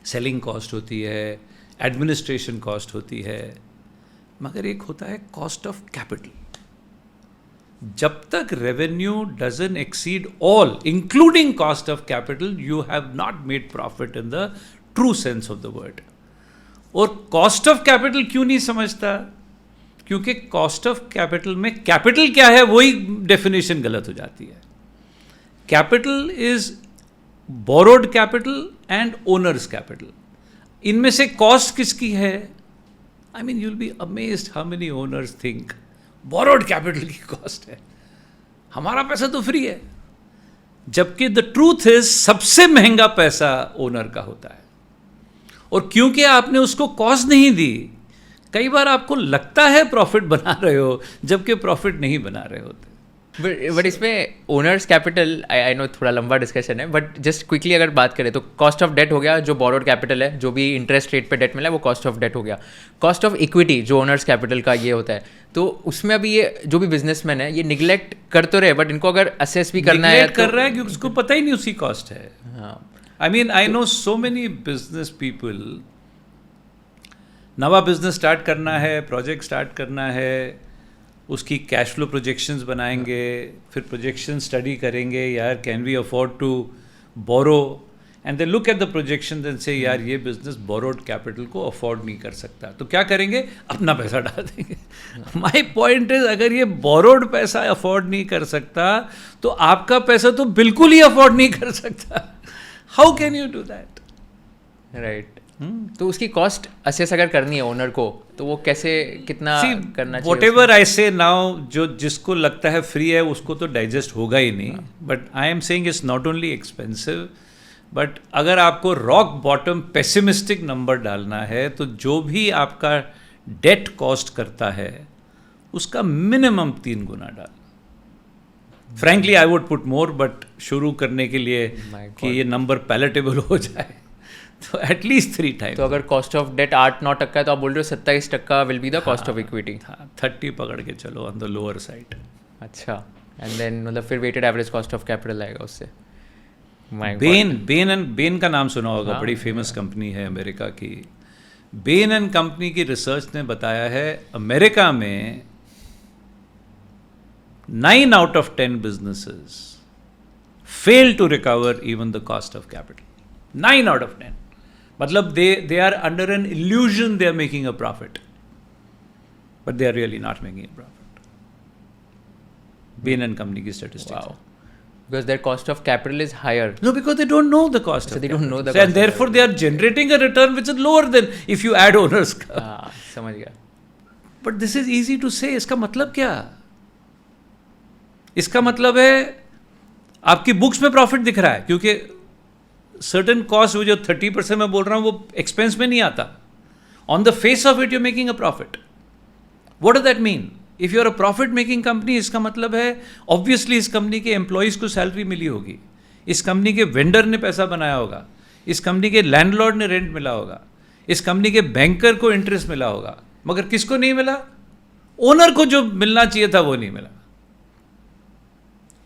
सेलिंग कॉस्ट होती है, एडमिनिस्ट्रेशन कॉस्ट होती है, मगर एक होता है कॉस्ट ऑफ कैपिटल। जब तक revenue doesn't exceed all including cost of capital, you have not made profit in the true sense of the word. और कॉस्ट ऑफ कैपिटल क्यों नहीं समझता? क्योंकि कॉस्ट ऑफ कैपिटल में कैपिटल क्या है वही डेफिनेशन गलत हो जाती है। Capital is borrowed capital and owners capital. इनमें से कॉस्ट किसकी है? I mean you'll be amazed how many owners think borrowed capital की कॉस्ट है, हमारा पैसा तो फ्री है, जबकि द ट्रूथ इज सबसे महंगा पैसा ओनर का होता है। और क्योंकि आपने उसको कॉस्ट नहीं दी, कई बार आपको लगता है प्रॉफिट बना रहे हो जबकि प्रॉफिट नहीं बना रहे होते। बट इसमें ओनर्स कैपिटल, आई नो थोड़ा लंबा डिस्कशन है, बट जस्ट क्विकली अगर बात करें तो कॉस्ट ऑफ डेट हो गया, जो बोरोड कैपिटल है, जो भी इंटरेस्ट रेट पे डेट मिला है वो कॉस्ट ऑफ डेट हो गया। कॉस्ट ऑफ इक्विटी जो ओनर्स कैपिटल का ये होता है, तो उसमें अभी ये जो भी बिजनेसमैन है ये निगलेक्ट कर तो रहे, बट इनको अगर असेस भी करना है कर रहा है क्योंकि उसको पता ही नहीं उसकी कॉस्ट है। I mean I know so many business people, नवा बिजनेस स्टार्ट करना है, प्रोजेक्ट स्टार्ट करना है, उसकी कैश फ्लो प्रोजेक्शंस बनाएंगे, फिर प्रोजेक्शन स्टडी करेंगे, यार can we afford to borrow, and they look at the projections and say यार ये बिजनेस बोरोड कैपिटल को अफोर्ड नहीं कर सकता, तो क्या करेंगे? अपना पैसा डाल देंगे। माय पॉइंट इज, अगर ये बोरोड पैसा अफोर्ड नहीं कर सकता तो आपका पैसा तो बिल्कुल ही अफोर्ड नहीं कर सकता। How can you do that? Right. तो उसकी कॉस्ट असेस अगर करनी है ओनर को, तो वो कैसे, कितना करना चाहिए? Whatever I say now, जो जिसको लगता है फ्री है उसको तो डाइजेस्ट होगा ही नहीं, but I am saying it's not only expensive, but अगर आपको रॉक बॉटम पेसिमिस्टिक नंबर डालना है तो जो भी आपका डेट कॉस्ट करता है उसका मिनिमम 3 गुना डाल। Frankly I would put more, but शुरू करने के लिए कि ये नंबर पैलेटेबल हो जाए तो एटलीस्ट 3 टाइम्स। तो अगर कॉस्ट ऑफ डेट 8-9% है तो आप बोल रहे हो 27% will be the cost of equity. 30 पकड़ के चलो ऑन द लोअर साइड। अच्छा, एंड देन मतलब फिर weighted average cost of capital आएगा उससे। बेन का नाम सुना होगा, बड़ी फेमस कंपनी है अमेरिका की। बेन एंड कंपनी की रिसर्च ने बताया है अमेरिका में 9 out of 10 businesses fail to recover even the cost of capital. 9 out of 10. मतलब they are under an illusion they are making a profit, but they are really not making a profit. Bain and Company की statistics. Wow. Because their cost of capital is higher. No, because they don't know the cost. So of they capital. don't know the So, cost. and therefore they are generating a return which is lower than if you add owners. हाँ, समझ गया। But this is easy to say. इसका मतलब क्या? इसका मतलब है आपकी बुक्स में प्रॉफिट दिख रहा है, क्योंकि सर्टेन कॉस्ट वो जो 30% मैं बोल रहा हूँ वो एक्सपेंस में नहीं आता, On the face of it, you're making a profit. What does that mean? If you're a profit-making company, इसका मतलब है obviously इस कंपनी के एम्प्लॉयज़ को सैलरी मिली होगी, इस कंपनी के वेंडर ने पैसा बनाया होगा, इस कंपनी के लैंडलॉर्ड ने रेंट मिला होगा, इस कंपनी के बैंकर को इंटरेस्ट मिला होगा, मगर किसको नहीं मिला? ओनर को जो मिलना चाहिए था वो नहीं मिला.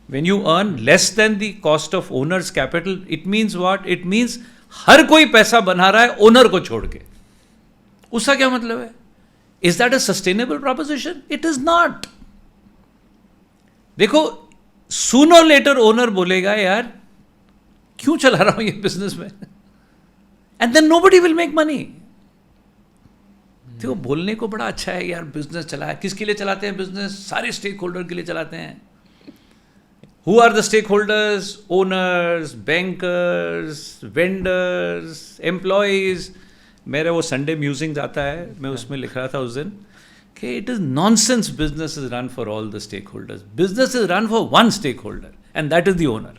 When you earn less than the cost of owner's capital, it means what? It means हर कोई पैसा बना रहा है ओनर को छोड़ के. उसका क्या मतलब है? Is that a sustainable proposition? It is not. देखो, sooner or later ओनर बोलेगा यार क्यों चला रहा हूं ये बिजनेस में, and then nobody will make money. देखो, बोलने को बड़ा अच्छा है यार, बिजनेस चला है. किसके लिए चलाते हैं बिजनेस? सारे स्टेक होल्डर के लिए चलाते हैं. Who are the stakeholders? Owners, bankers, vendors, employees. मेरा वो संडे म्यूजिंग आता है, मैं उसमें लिख रहा था उस दिन कि it is nonsense business is run for all the stakeholders. Business is run for one stakeholder and that is the owner.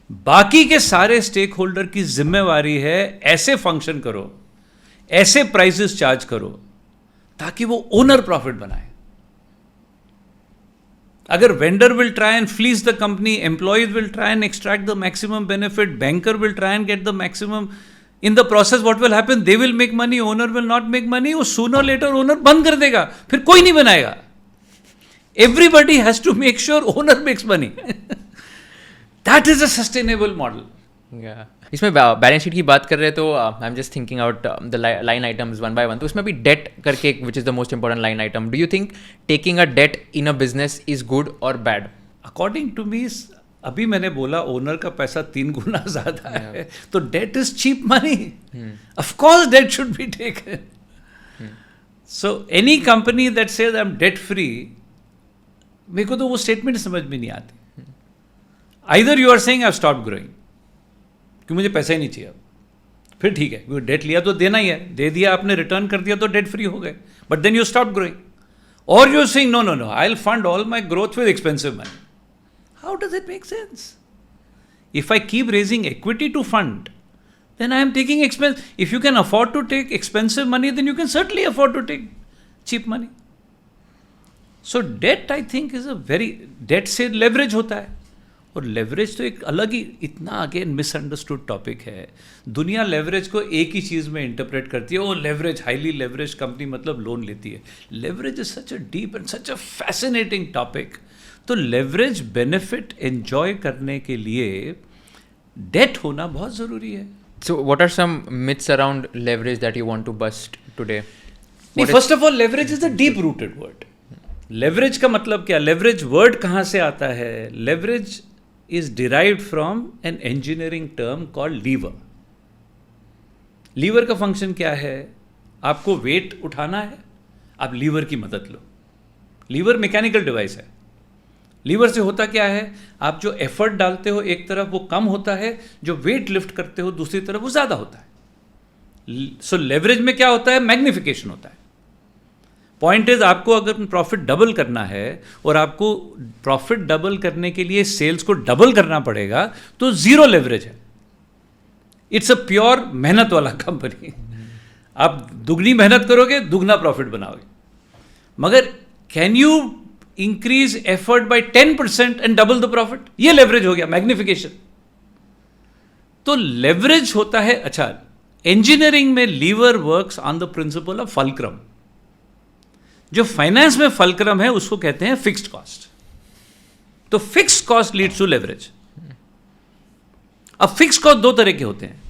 बाकी के सारे स्टेक होल्डर की जिम्मेवारी है ऐसे फंक्शन करो, ऐसे प्राइसेस चार्ज करो ताकि वो ओनर प्रॉफिट बनाए. अगर vendor will try and fleece the company, employees will try and extract the maximum benefit, banker will try and get the maximum, in the process what will happen? They will make money, owner will not make money. वो सूनर लेटर ओनर बंद कर देगा, फिर कोई नहीं बनाएगा. Everybody has to make sure owner makes money. That is a sustainable model. इसमें बैलेंस शीट की बात कर रहे हैं तो I am just thinking out the line items one by one. तो उसमें भी डेट करके which is the most important line item. Do you think taking a debt in a business is good और बैड? अकॉर्डिंग टू मी, अभी मैंने बोला ओनर का पैसा 3 गुना ज्यादा है, तो debt is cheap money. Of course debt should be taken. So any company that says I am debt free, मेरे को तो वो स्टेटमेंट समझ में नहीं आती. Either you are saying I have stopped growing, कि मुझे पैसा ही नहीं चाहिए, फिर ठीक है, क्योंकि डेट लिया तो देना ही है, दे दिया आपने, रिटर्न कर दिया तो डेट फ्री हो गए, but then you stop growing. और you are saying no no no, I will fund all my growth with expensive money. How does it make sense? If I keep raising equity to fund, then I am taking expense. If you can afford to take expensive money, then you can certainly afford to take cheap money. So debt, I think, is a very, debt से leverage होता है, और leverage तो एक अलग ही, इतना again misunderstood topic है. दुनिया leverage को एक ही चीज़ में interpret करती है. वो leverage, highly leveraged company मतलब लोन लेती है. Leverage is such a deep and such a fascinating topic. तो लेवरेज बेनिफिट एंजॉय करने के लिए डेट होना बहुत जरूरी है. So what are some myths around leverage that you want to bust today? First of all, leverage is a deep rooted word. Leverage का मतलब क्या? लेवरेज वर्ड कहाँ से आता है? Leverage is derived from an engineering term called lever. Lever का फंक्शन क्या है? आपको वेट उठाना है, आप लीवर की मदद लो. लीवर मैकेनिकल डिवाइस है. लीवर से होता क्या है? आप जो एफर्ट डालते हो एक तरफ वो कम होता है, जो वेट लिफ्ट करते हो दूसरी तरफ वो ज़्यादा होता है. सो लेवरेज में क्या होता है? मैग्निफिकेशन होता है. पॉइंट इज, आपको अगर प्रॉफिट डबल करना है और आपको प्रॉफिट डबल करने के लिए सेल्स को डबल करना पड़ेगा, तो जीरो लेवरेज है. इट्स अ प्योर मेहनत वाला कंपनी. आप दुगनी मेहनत करोगे, दुगना प्रॉफिट बनाओगे. मगर can you increase effort bye 10% and double the profit? ये लेवरेज हो गया, मैग्निफिकेशन. तो लेवरेज होता है. अच्छा, इंजीनियरिंग में lever works on the principle of fulcrum. जो फाइनेंस में फल्क्रम है उसको कहते हैं फिक्स्ड कॉस्ट. तो fixed cost leads to leverage. अब फिक्स्ड कॉस्ट दो तरह के होते हैं.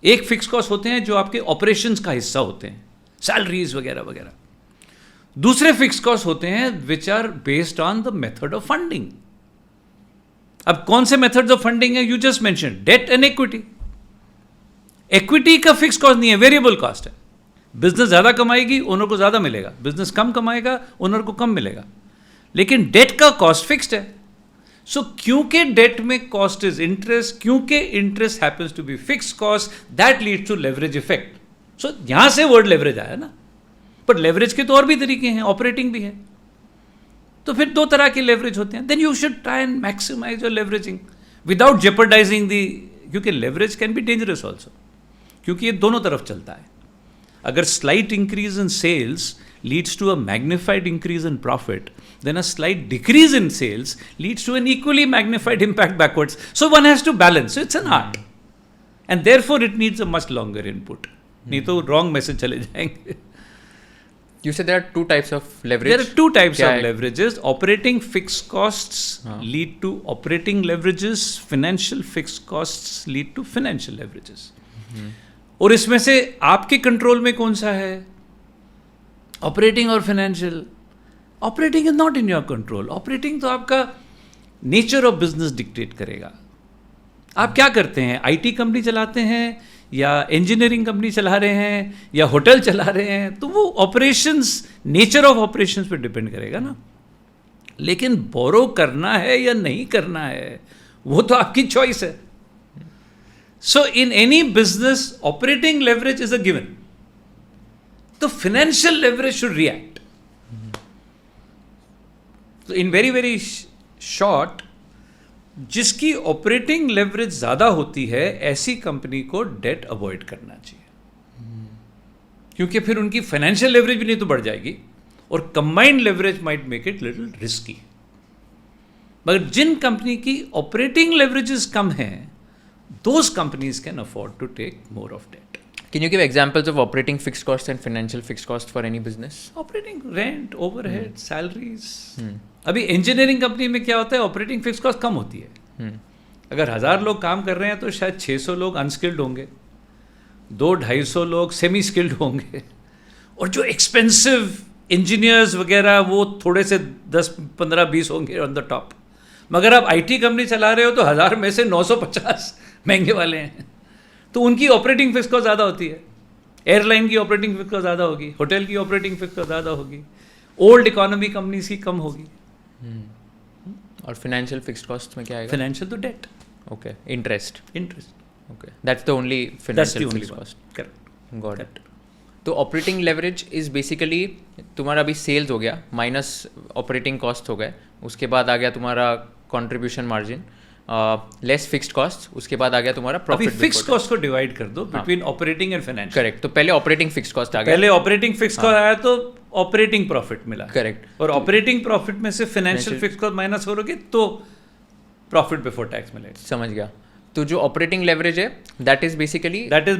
एक फिक्स्ड कॉस्ट होते हैं जो आपके ऑपरेशंस का हिस्सा होते हैं, सैलरीज वगैरह वगैरह. दूसरे फिक्स्ड कॉस्ट होते हैं which are based on the method of funding. अब कौन से मेथड्स ऑफ फंडिंग है? You just mention debt and equity. Equity का फिक्स्ड कॉस्ट नहीं है, वेरिएबल कॉस्ट है. बिजनेस ज्यादा कमाएगी, ओनर को ज्यादा मिलेगा. बिजनेस कम कमाएगा, ओनर को कम मिलेगा. लेकिन डेट का कॉस्ट फिक्स्ड है. सो क्योंकि डेट में कॉस्ट इज इंटरेस्ट, क्योंकि interest happens to be fixed cost, that leads to leverage effect. So यहां से वर्ड लेवरेज आया ना. पर लेवरेज के तो और भी तरीके हैं, ऑपरेटिंग भी है. तो फिर दो तरह के लेवरेज होते हैं. Then you should try and maximise your leveraging without jeopardising the, क्योंकि leverage can be dangerous also, क्योंकि ये दोनों तरफ चलता है. अगर slight increase in sales leads to a magnified increase in profit, then a slight decrease in sales leads to an equally magnified impact backwards. So one has to balance. So it's an art. And therefore it needs a much longer input. नहीं तो wrong message चले जाएंगे. You said there are two types of leverage. There are two types of leverages. Operating fixed costs lead to operating leverages. Financial fixed costs lead to financial leverages. और इसमें से आपके कंट्रोल में कौन सा है? ऑपरेटिंग और financial. Operating is not in your control. Operating तो आपका नेचर ऑफ बिजनेस डिक्टेट करेगा. आप क्या करते हैं? आईटी कंपनी चलाते हैं या इंजीनियरिंग कंपनी चला रहे हैं या होटल चला रहे हैं, तो वो ऑपरेशंस, नेचर ऑफ ऑपरेशंस पे डिपेंड करेगा ना. लेकिन बोरो करना है या नहीं करना है, वो तो आपकी चॉइस है. So in any business operating leverage is a given. तो फाइनेंशियल लेवरेज शुड रिएक्ट. तो इन वेरी वेरी शॉर्ट, जिसकी ऑपरेटिंग लेवरेज ज्यादा होती है, ऐसी कंपनी को डेट अवॉइड करना चाहिए. क्योंकि फिर उनकी फाइनेंशियल लेवरेज भी नहीं तो बढ़ जाएगी और combined leverage might make it little risky. मगर जिन कंपनी की ऑपरेटिंग लेवरेजेस कम हैं, those companies can afford to take more of debt. Can you give examples of operating fixed costs and financial fixed costs for any business? Operating, rent, overhead, salaries. अभी इंजीनियरिंग कंपनी में क्या होता है? ऑपरेटिंग फिक्स कॉस्ट कम होती है. अगर 1000 लोग काम कर रहे हैं तो शायद 600 लोग अनस्किल्ड होंगे, 200-250 लोग सेमी स्किल्ड होंगे, और जो एक्सपेंसिव इंजीनियर्स वगैरह वो थोड़े से 10-15-20 होंगे ऑन द टॉप. मगर आप आईटी कंपनी चला रहे हो तो 1000 में से 950 महंगे वाले हैं. तो उनकी ऑपरेटिंग फिक्स कॉस्ट ज़्यादा होती है. एयरलाइन की ऑपरेटिंग फिक्स कॉस्ट ज़्यादा होगी, होटल की ऑपरेटिंग फिक्स कॉस्ट ज़्यादा होगी, ओल्ड इकोनॉमी कंपनीज की कम होगी. और फाइनेंशियल फिक्स्ड कॉस्ट में क्या आएगा? फाइनेंशियल तो debt. Okay, interest. Okay, that's the only financial fixed cost. Correct, got it. तो ऑपरेटिंग लेवरेज इज बेसिकली तुम्हारा अभी सेल्स हो गया माइनस ऑपरेटिंग कॉस्ट हो गए, उसके बाद आ गया तुम्हारा contribution margin, less fixed cost, उसके बाद आ गया तुम्हारा प्रॉफिट. फिक्स्ड कॉस्ट को डिवाइड कर दो between operating and financial. Correct. तो पहले ऑपरेटिंग फिक्स्ड कॉस्ट आ गया. पहले ऑपरेटिंग फिक्स्ड कॉस्ट आया तो ऑपरेटिंग प्रॉफिट मिला. करेक्ट. और ऑपरेटिंग प्रॉफिट में से फाइनेंशियल फिक्स्ड कॉस्ट माइनस करोगे तो प्रॉफिट बिफोर टैक्स मिलेगा. समझ गया. तो जो ऑपरेटिंग लेवरेज है that is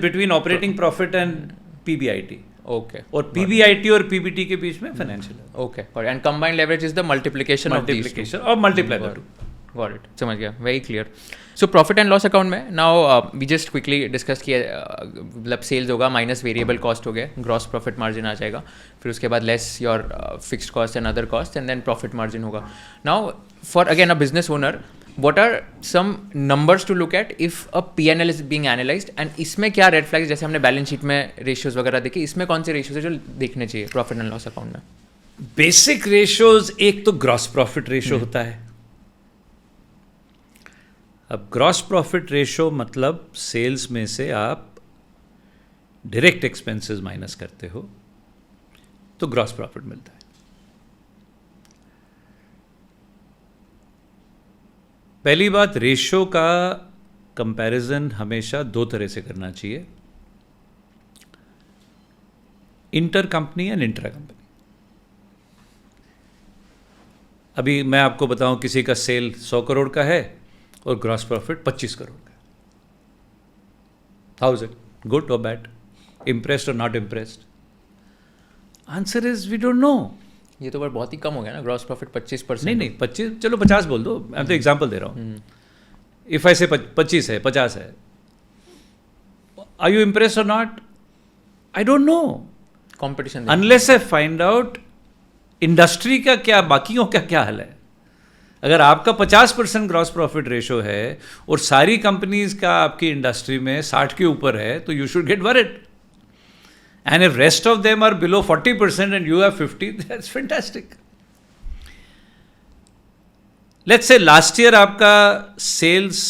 between operating profit and PBIT. Okay. और पीबीआईटी और पीबीटी के बीच में financial. Okay. And combined leverage is the multiplication और multiply the two. Got it. समझ गया. Very clear. So profit and loss account में now we just quickly discuss किया, मतलब सेल्स होगा माइनस वेरिएबल कॉस्ट हो गया, ग्रॉस प्रॉफिट मार्जिन आ जाएगा, फिर उसके बाद less your fixed cost and other cost and then profit margin होगा. Now for again a business owner, what are some numbers to look at if a P&L is being analyzed, and इसमें क्या रेड फ्लैग्स, जैसे हमने बैलेंस शीट में रेशियोज वगैरह देखे, इसमें कौन से रेशियोज है जो देखने चाहिए प्रॉफिट एंड लॉस अकाउंट में? बेसिक रेशियोज, एक तो ग्रॉस प्रॉफिट रेशियो होता है. अब ग्रॉस प्रॉफिट रेशियो मतलब सेल्स में से आप डायरेक्ट एक्सपेंसेस माइनस करते हो तो ग्रॉस प्रॉफिट मिलता है. पहली बात, रेशियो का कंपैरिजन हमेशा दो तरह से करना चाहिए, inter company and intra company. अभी मैं आपको बताऊं, किसी का सेल 100 करोड़ का है और ग्रॉस प्रॉफिट 25 करोड़ का. How is it? गुड और बैड? इम्प्रेस्ड और not impressed? Answer is we don't know. ये तो बहुत ही कम हो गया ना, ग्रॉस प्रॉफिट 25%. नहीं 25, चलो 50 बोल दो, मैं तो एग्जांपल दे रहा हूँ. इफ आई से 25 है, 50 है, आर यू इम्प्रेस्ड और not? I don't no. Competition unless I find out industry का क्या, बाकियों का क्या हाल है. अगर आपका 50% ग्रॉस प्रॉफिट रेशो है और सारी कंपनीज का आपकी इंडस्ट्री में 60 के ऊपर है, तो you should get worried. And if rest of them are below 40% and you have 50, that's fantastic. Let's say last year आपका sales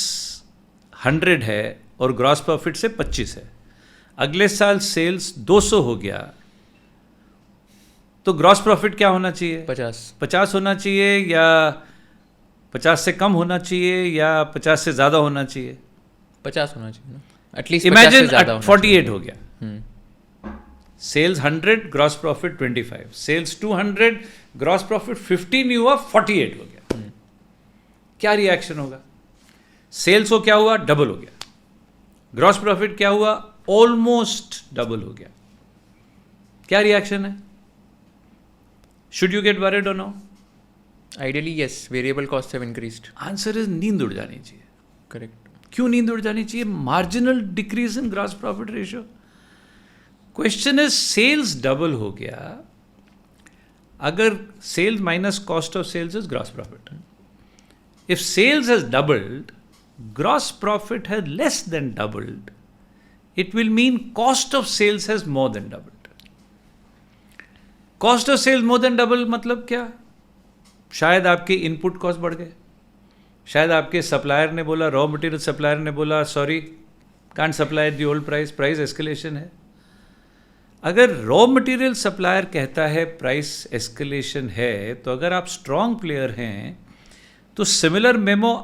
100 है और gross profit से 25 है. अगले साल sales 200 हो गया, तो gross profit क्या होना चाहिए? 50 होना चाहिए, या 50 से कम होना चाहिए, या 50 से ज़्यादा होना चाहिए? 50 होना चाहिए ना, एटलीस्ट. इमेजिन 48 हो गया. Sales 100, gross profit 25, sales 200, gross profit 50 नहीं हुआ, 48 हो गया, क्या रिएक्शन होगा? सेल्स को क्या हुआ? डबल हो गया। ग्रॉस प्रॉफिट क्या हुआ? ऑलमोस्ट डबल हो गया। क्या रिएक्शन है? शुड यू गेट वरीड और no? Ideally, yes, variable costs have increased. Answer is नींद उड़ जानी चाहिए। Correct. क्यों नींद उड़ जानी चाहिए? Marginal decrease in gross profit ratio. Question is sales double हो गया, अगर sales minus cost of sales is gross profit, if sales has doubled, gross profit has less than doubled, it will mean cost of sales has more than doubled. Cost of sales more than double मतलब क्या? शायद आपके इनपुट कॉस्ट बढ़ गए, शायद आपके सप्लायर ने बोला, रॉ मटेरियल सप्लायर ने बोला sorry can't supply at the old price, price escalation है। अगर रॉ मटेरियल सप्लायर कहता है प्राइस एस्केलेशन है, तो अगर आप स्ट्रॉन्ग प्लेयर हैं तो सिमिलर मेमो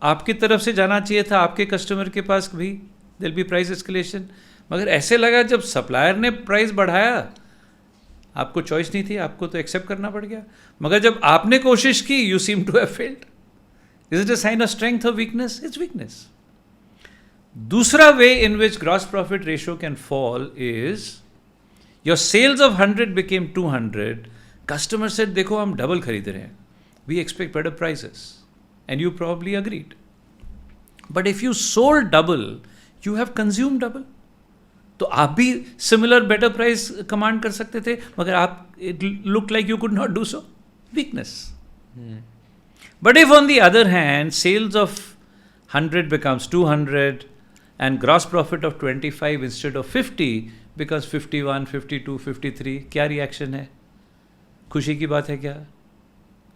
आपकी तरफ से जाना चाहिए था आपके कस्टमर के पास भी, देयर बी प्राइस एस्केलेशन। मगर ऐसे लगा जब सप्लायर ने प्राइस बढ़ाया, आपको चॉइस नहीं थी, आपको तो एक्सेप्ट करना पड़ गया। मगर जब आपने कोशिश की, you seem to have failed. Is it a sign of strength और वीकनेस? It's weakness. दूसरा way in which gross profit ratio can fall is your sales of 100 became 200, customer said देखो हम डबल खरीद रहे हैं, we expect better prices, and you probably agreed. But if you sold double, you have consume double, तो आप भी सिमिलर बेटर प्राइस कमांड कर सकते थे, मगर आप it look like you could not do so, weakness. But if on the other hand sales of 100 becomes 200 and gross profit of 25 instead of 50 becomes 51, 52, 53, क्या रिएक्शन है? खुशी की बात है क्या?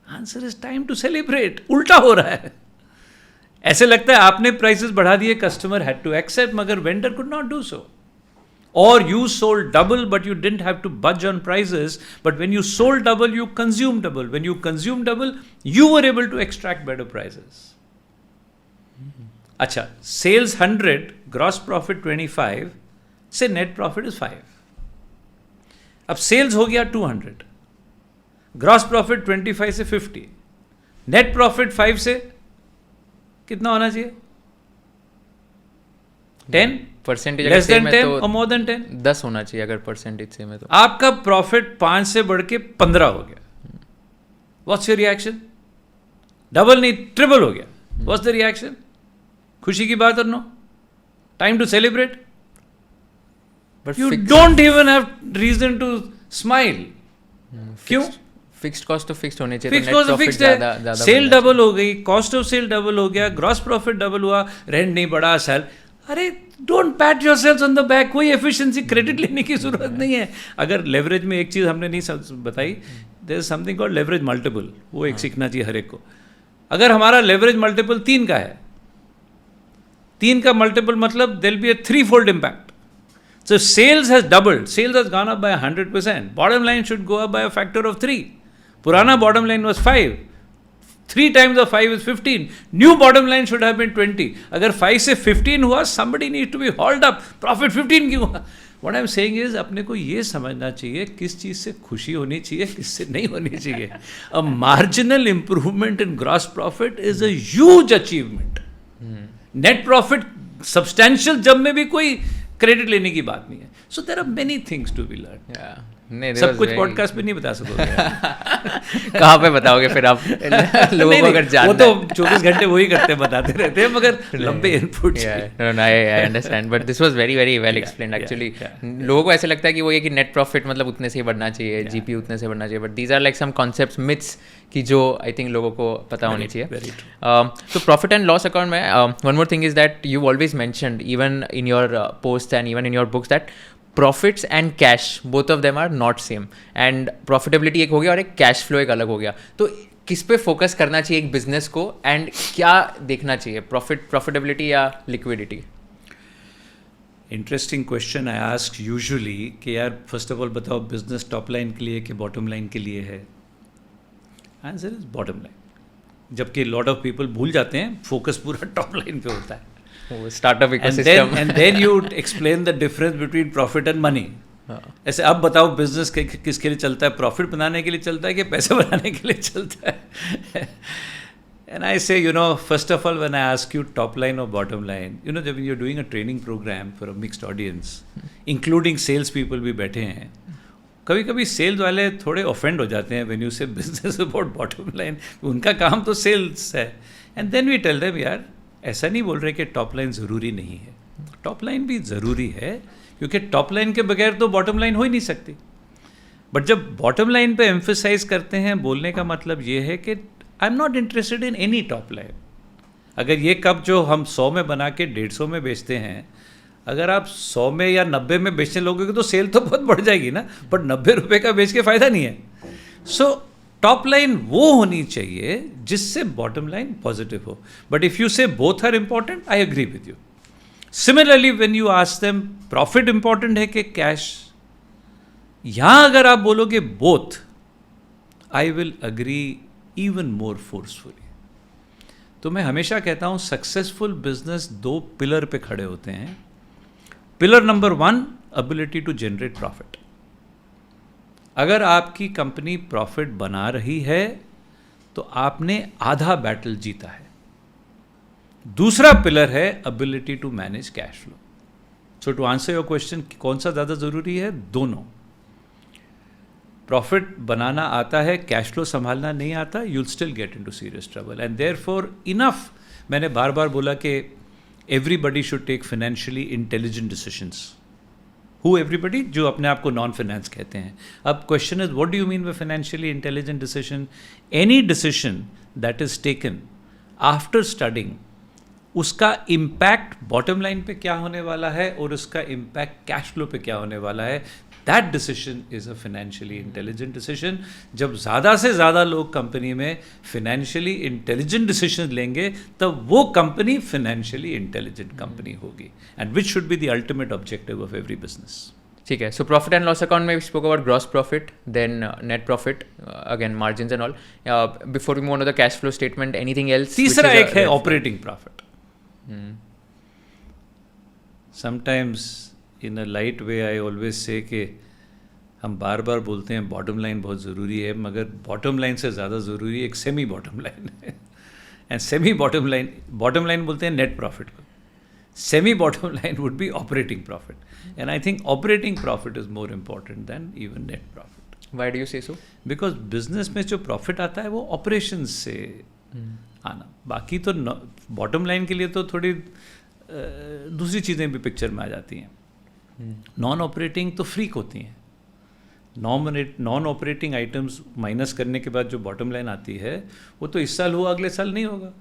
Answer is time to celebrate. उल्टा हो रहा है। ऐसे लगता है आपने प्राइसेस बढ़ा दिए, कस्टमर हैड टू एक्सेप्ट, मगर vendor could not do so. Or you sold double, but you didn't have to budge on prices. But when you sold double, you consumed double. When you consumed double, you were able to extract better prices. अच्छा, sales 100, gross profit 25, से net profit is 5. अब sales हो गया 200, gross profit 25 से 50, net profit 5 से कितना होना चाहिए? 10? परसेंटेज लेस देन 10 और मोर देन 10? 10 होना चाहिए अगर परसेंटेज से में तो। आपका प्रॉफिट 5 से बढ़ के 15 हो गया, व्हाट्स योर रिएक्शन? डबल नहीं, ट्रिपल हो गया, व्हाट्स द रिएक्शन? खुशी की बात और no? Time to celebrate? But you don't even have reason to smile. क्यों? फिक्स्ड कॉस्ट तो फिक्स्ड होने चाहिए, फिक्स्ड कॉस्ट फिक्स्ड है, सेल डबल हो गई, कॉस्ट ऑफ सेल डबल हो गया, ग्रॉस प्रॉफिट डबल हुआ, रेंट नहीं बढ़ा, सेल। अरे don't pat yourselves on the back, कोई एफिशिएंसी क्रेडिट लेने की जरूरत नहीं है। अगर लेवरेज में एक चीज़ हमने नहीं बताई, there is something called leverage multiple, वो एक सीखना चाहिए हर एक को। अगर हमारा लेवरेज मल्टीपल 3 का है, 3 का मल्टीपल मतलब there will be a 3-fold impact. So sales has doubled, sales has gone up by 100%, bottom line should go up by a factor of 3। पुराना bottom line was 5, 3 times of 5 is 15. New bottom line should have been 20. अगर 5 से 15 हुआ, somebody needs to be hauled up. Profit 15 क्यों हुआ? What I'm saying is अपने को ये समझना चाहिए किस चीज़ से खुशी होनी चाहिए, किससे नहीं होनी चाहिए। A marginal improvement in gross profit is a huge achievement. Net profit substantial जब में भी कोई क्रेडिट लेने की बात नहीं है। So there are many things to be learned. Yeah. नहीं, सब कुछ पॉडकास्ट पे नहीं बता सकोगे। कहाँ पे बताओगे फिर आप लोगों को अगर जानना? वो तो 24 घंटे वही करते बताते रहते हैं, मगर लंबे input. I understand, but this was very very well explained actually. लोगों को ऐसे लगता है कि वो ये कि नेट प्रॉफिट मतलब उतने से ही बढ़ना चाहिए, जीपी उतने से बढ़ना चाहिए, but these are like some concepts, myths की जो आई थिंक लोगों को पता होनी चाहिए। तो प्रॉफिट एंड लॉस अकाउंट में one more thing is that you always mentioned even in your post and even in your books that profits and cash both of them are not same, and profitability एक हो गया और एक कैश फ्लो एक अलग हो गया। तो किस पे फोकस करना चाहिए एक बिजनेस को, एंड क्या देखना चाहिए, प्रॉफिटेबिलिटी या liquidity? Interesting question I ask usually कि यार फर्स्ट ऑफ ऑल बताओ बिजनेस टॉप लाइन के लिए कि बॉटम लाइन के लिए है? Answer is bottom line. जबकि लॉट ऑफ पीपल भूल जाते हैं, फोकस पूरा टॉप लाइन पे होता है। Startup ecosystem. And then you explain the difference between profit and money. ऐसे अब बताओ बिजनेस किसके लिए चलता है, प्रॉफिट बनाने के लिए चलता है कि पैसे बनाने के लिए चलता है? And I say, first of all, when I ask you top line or bottom line, when you're doing a training program for a mixed audience, including sales people भी बैठे हैं, कभी कभी सेल्स वाले थोड़े ऑफेंड हो जाते हैं when you say business about bottom line, उनका काम तो सेल्स है. And then we tell them, यार ऐसा नहीं बोल रहे कि टॉप लाइन ज़रूरी नहीं है, टॉप लाइन भी ज़रूरी है, क्योंकि टॉप लाइन के बगैर तो बॉटम लाइन हो ही नहीं सकती. बट जब बॉटम लाइन पे एम्फेसाइज करते हैं, बोलने का मतलब ये है कि I am not interested in any top line. अगर ये कप जो हम 100 में बना के 150 में बेचते हैं, अगर आप 100 में या 90 में बेचने लोगे तो सेल तो बहुत बढ़ जाएगी ना, बट 90 रुपये का बेच के फ़ायदा नहीं है. सो टॉप लाइन वो होनी चाहिए जिससे बॉटम लाइन पॉजिटिव हो. But if you say both are important, I agree with you. Similarly when you ask them profit important है कि कैश, यहां अगर आप बोलोगे both, I will agree even more forcefully. तो मैं हमेशा कहता हूं सक्सेसफुल बिजनेस 2 पिलर पे खड़े होते हैं. Pillar number 1, ability to generate profit. अगर आपकी कंपनी प्रॉफिट बना रही है तो आपने आधा बैटल जीता है. दूसरा पिलर है ability to manage cash flow. So to answer your question, कौन सा ज़्यादा ज़रूरी है? दोनों. प्रॉफिट बनाना आता है, कैश फ्लो संभालना नहीं आता, you'll still get into serious trouble. And therefore enough, मैंने बार बार बोला कि everybody should take financially intelligent decisions. Who everybody? जो अपने आप को नॉन फाइनेंस कहते हैं. अब question is, what do you mean by financially intelligent decision? Any decision that is taken after studying, उसका इम्पैक्ट बॉटम लाइन पे क्या होने वाला है और उसका इम्पैक्ट कैश फ्लो पे क्या होने वाला है, that decision is a financially intelligent decision. जब ज़्यादा से ज़्यादा लोग कंपनी में फाइनेंशियली इंटेलिजेंट डिसीजन लेंगे तब वो कंपनी फाइनेंशियली इंटेलिजेंट कंपनी होगी, and which should be the ultimate objective of every business. ठीक है. So profit and loss account में spoke about gross profit, then net profit, again margins and all. Before we move on to the cash flow statement, anything else? तीसरा एक है operating profit. Sometimes in a light way I always say कि हम बार बार बोलते हैं बॉटम लाइन बहुत ज़रूरी है, मगर बॉटम लाइन से ज़्यादा ज़रूरी एक सेमी बॉटम लाइन है. एंड सेमी बॉटम लाइन बोलते हैं नेट प्रॉफिट को. Semi bottom line would be operating profit, and I think operating profit is more important than even net profit. Why do you से सो? बिकॉज बिजनेस में जो प्रॉफिट आता है वो ऑपरेशन से आना, बाकी तो बॉटम लाइन के लिए तो थोड़ी दूसरी चीज़ें भी पिक्चर में आ जाती हैं. नॉन ऑपरेटिंग तो फ्रीक होती हैं. नॉन ऑपरेटिंग आइटम्स माइनस करने के बाद जो बॉटम लाइन आती है वो तो इस साल हुआ अगले साल नहीं होगा.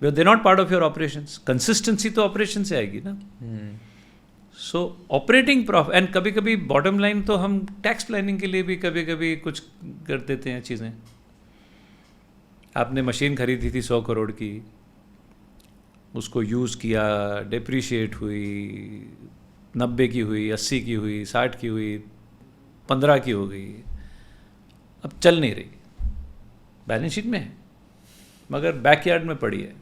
They not part of your operations. Consistency तो ऑपरेशन से आएगी ना. सो ऑपरेटिंग प्रॉफिट, एंड कभी कभी बॉटम लाइन तो हम टैक्स प्लानिंग के लिए भी कभी कभी कुछ कर देते हैं चीज़ें. आपने मशीन खरीदी थी 100 करोड़ की, उसको यूज़ किया, डिप्रिशिएट हुई, 90 की हुई, 80 की हुई, 60 की हुई, 15 की हो गई, अब चल नहीं रही. बैलेंस शीट में है मगर बैकयार्ड में पड़ी है,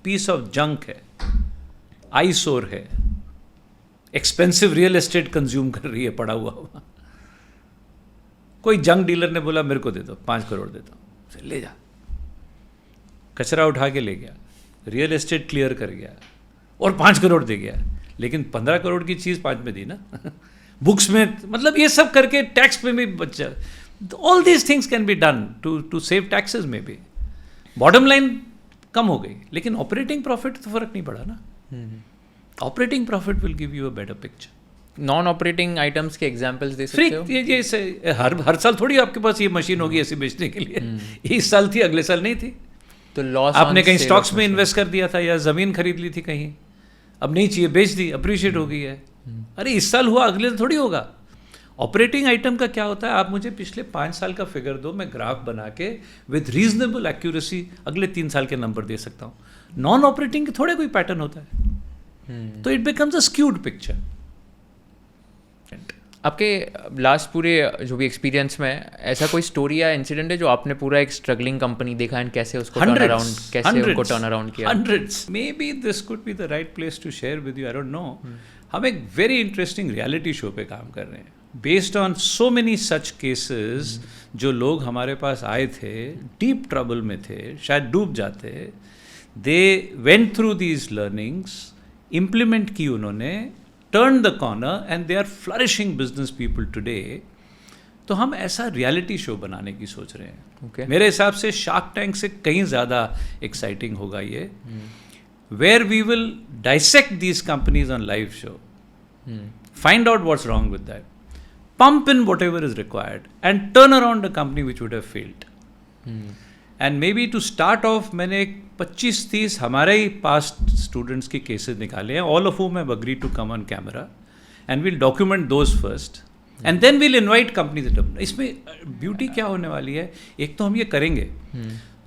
पीस ऑफ जंक है, आईसोर है, एक्सपेंसिव रियल एस्टेट कंज्यूम कर रही है पड़ा हुआ. कोई जंक डीलर ने बोला मेरे को दे दो, 5 करोड़ देता हूँ, ले जा. कचरा उठा के ले गया, रियल एस्टेट क्लियर कर गया और 5 करोड़ दे गया, लेकिन 15 करोड़ की चीज़ 5 में दी ना. बुक्स में, मतलब ये सब करके टैक्स में भी बच जाए. All these things can be done to save taxes में भी. बॉटम लाइन कम हो गई लेकिन ऑपरेटिंग प्रॉफिट तो फर्क नहीं पड़ा ना. Operating profit will give you a better picture. Non operating items के एग्जांपल्स दे सकते हो? ये हर साल थोड़ी आपके पास ये मशीन होगी ऐसे बेचने के लिए. इस साल थी, अगले साल नहीं थी. तो लॉस आपने कहीं स्टॉक्स में इन्वेस्ट कर दिया था या ज़मीन खरीद ली थी कहीं, अब नहीं चाहिए, बेच दी, अप्रिशिएट हो गई है. अरे इस साल हुआ अगले थोड़ी होगा. ऑपरेटिंग आइटम का क्या होता है, आप मुझे पिछले 5 साल का फिगर दो, मैं ग्राफ बना के विद रीजनेबल एक्यूरेसी अगले 3 साल के नंबर दे सकता हूँ. नॉन ऑपरेटिंग के थोड़े कोई पैटर्न होता है, तो it becomes a skewed picture. आपके लास्ट पूरे जो भी एक्सपीरियंस में ऐसा कोई स्टोरी या इंसिडेंट है जो आपने पूरा एक स्ट्रगलिंग कंपनी देखा एंड कैसे उसको टर्न अराउंड किया? Hundreds. Maybe this could be the right place to share with you. I don't know. हम एक वेरी इंटरेस्टिंग रियलिटी शो पे काम कर रहे हैं based on so many such cases जो लोग हमारे पास आए थे, डीप ट्रबल में थे, शायद डूब जाते, they went through these learnings, implement की उन्होंने, turn the corner and they are flourishing business people today. तो हम ऐसा रियलिटी शो बनाने की सोच रहे हैं. Okay. मेरे हिसाब से शार्क टैंक से कहीं ज़्यादा एक्साइटिंग होगा ये, where we will dissect these companies on live show, find out what's wrong with that, pump in whatever is required, and turn around a company which would have failed. And maybe to start off, मैंने 25-30 हमारे ही past students के cases निकाले हैं, all of whom have agreed to come on camera, and we'll document those first, and then we'll invite companies. इसमें beauty क्या होने वाली है, एक तो हम ये करेंगे,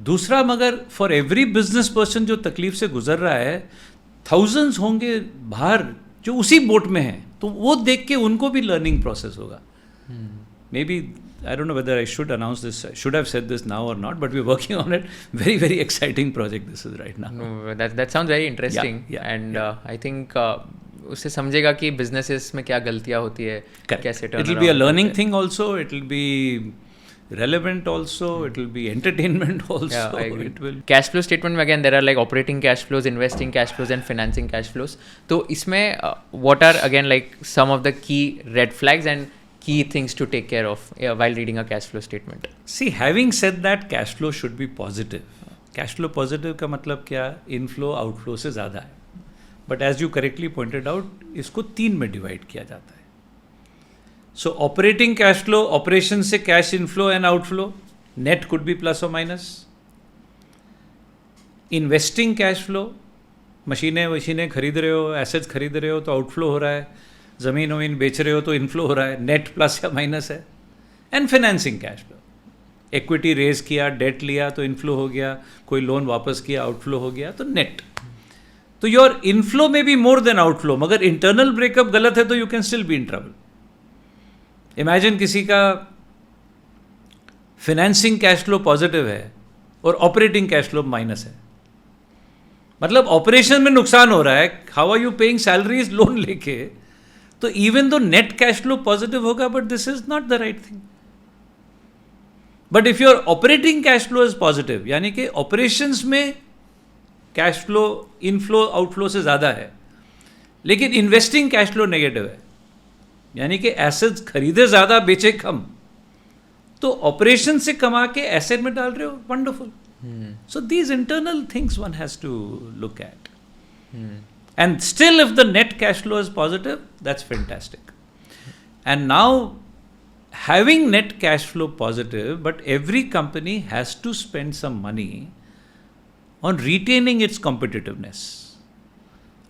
दूसरा मगर फॉर एवरी बिजनेस पर्सन जो तकलीफ से गुजर रहा है, थाउजेंड्स होंगे बाहर जो उसी बोट में हैं, तो वो देख के उनको भी लर्निंग प्रोसेस होगा. Maybe I don't know whether I should announce this, should have said this now और not, but we are working on it. Very very exciting project this is right now. That sounds very interesting and I think उससे समझेगा कि बिजनेसेस में क्या गलतियां होती है, कैसे turn. It will be a learning thing also, it will be relevant also, it will be entertainment also. Yeah, I agree. It will. Cash flow statement में again there are like operating cash flows, investing cash flows and financing cash flows. तो इसमें what are again like some of the key red flags and key things to take care of while reading a cash flow statement? See, having said that, cash flow should be positive. Cash flow positive का मतलब क्या? Inflow outflow से ज़्यादा है. But as you correctly pointed out, इसको 3 में divide किया जाता है. So operating cash flow, operations से cash inflow and outflow, net could be plus or minus. Investing cash flow, मशीनें खरीद रहे हो, assets खरीद रहे हो तो outflow हो रहा है, ज़मीन बेच रहे हो तो inflow हो रहा है, net plus या minus है. And financing cash flow, equity raise किया, debt लिया तो inflow हो गया, कोई loan वापस किया outflow हो गया तो net. तो your inflow may be more than outflow, मगर internal breakup गलत है तो you can still be in trouble. Imagine किसी का फिनेंसिंग कैश फ्लो पॉजिटिव है और ऑपरेटिंग कैश फ्लो माइनस है, मतलब ऑपरेशन में नुकसान हो रहा है, how are you paying salaries loan लेके, तो even though net cash flow positive होगा but this is not the right thing. But if your operating cash flow is positive, यानी कि ऑपरेशंस में कैश फ्लो इनफ्लो आउटफ्लो से ज़्यादा है, लेकिन इन्वेस्टिंग कैश फ्लो नेगेटिव है, यानी कि एसेट्स खरीदे ज़्यादा बेचे कम, तो ऑपरेशन से कमा के एसेट में डाल रहे हो, wonderful. So these internal things one has to look at, and still if the net cash flow is positive, that's fantastic. And now having net cash flow positive, but every company has to spend some money on retaining its competitiveness.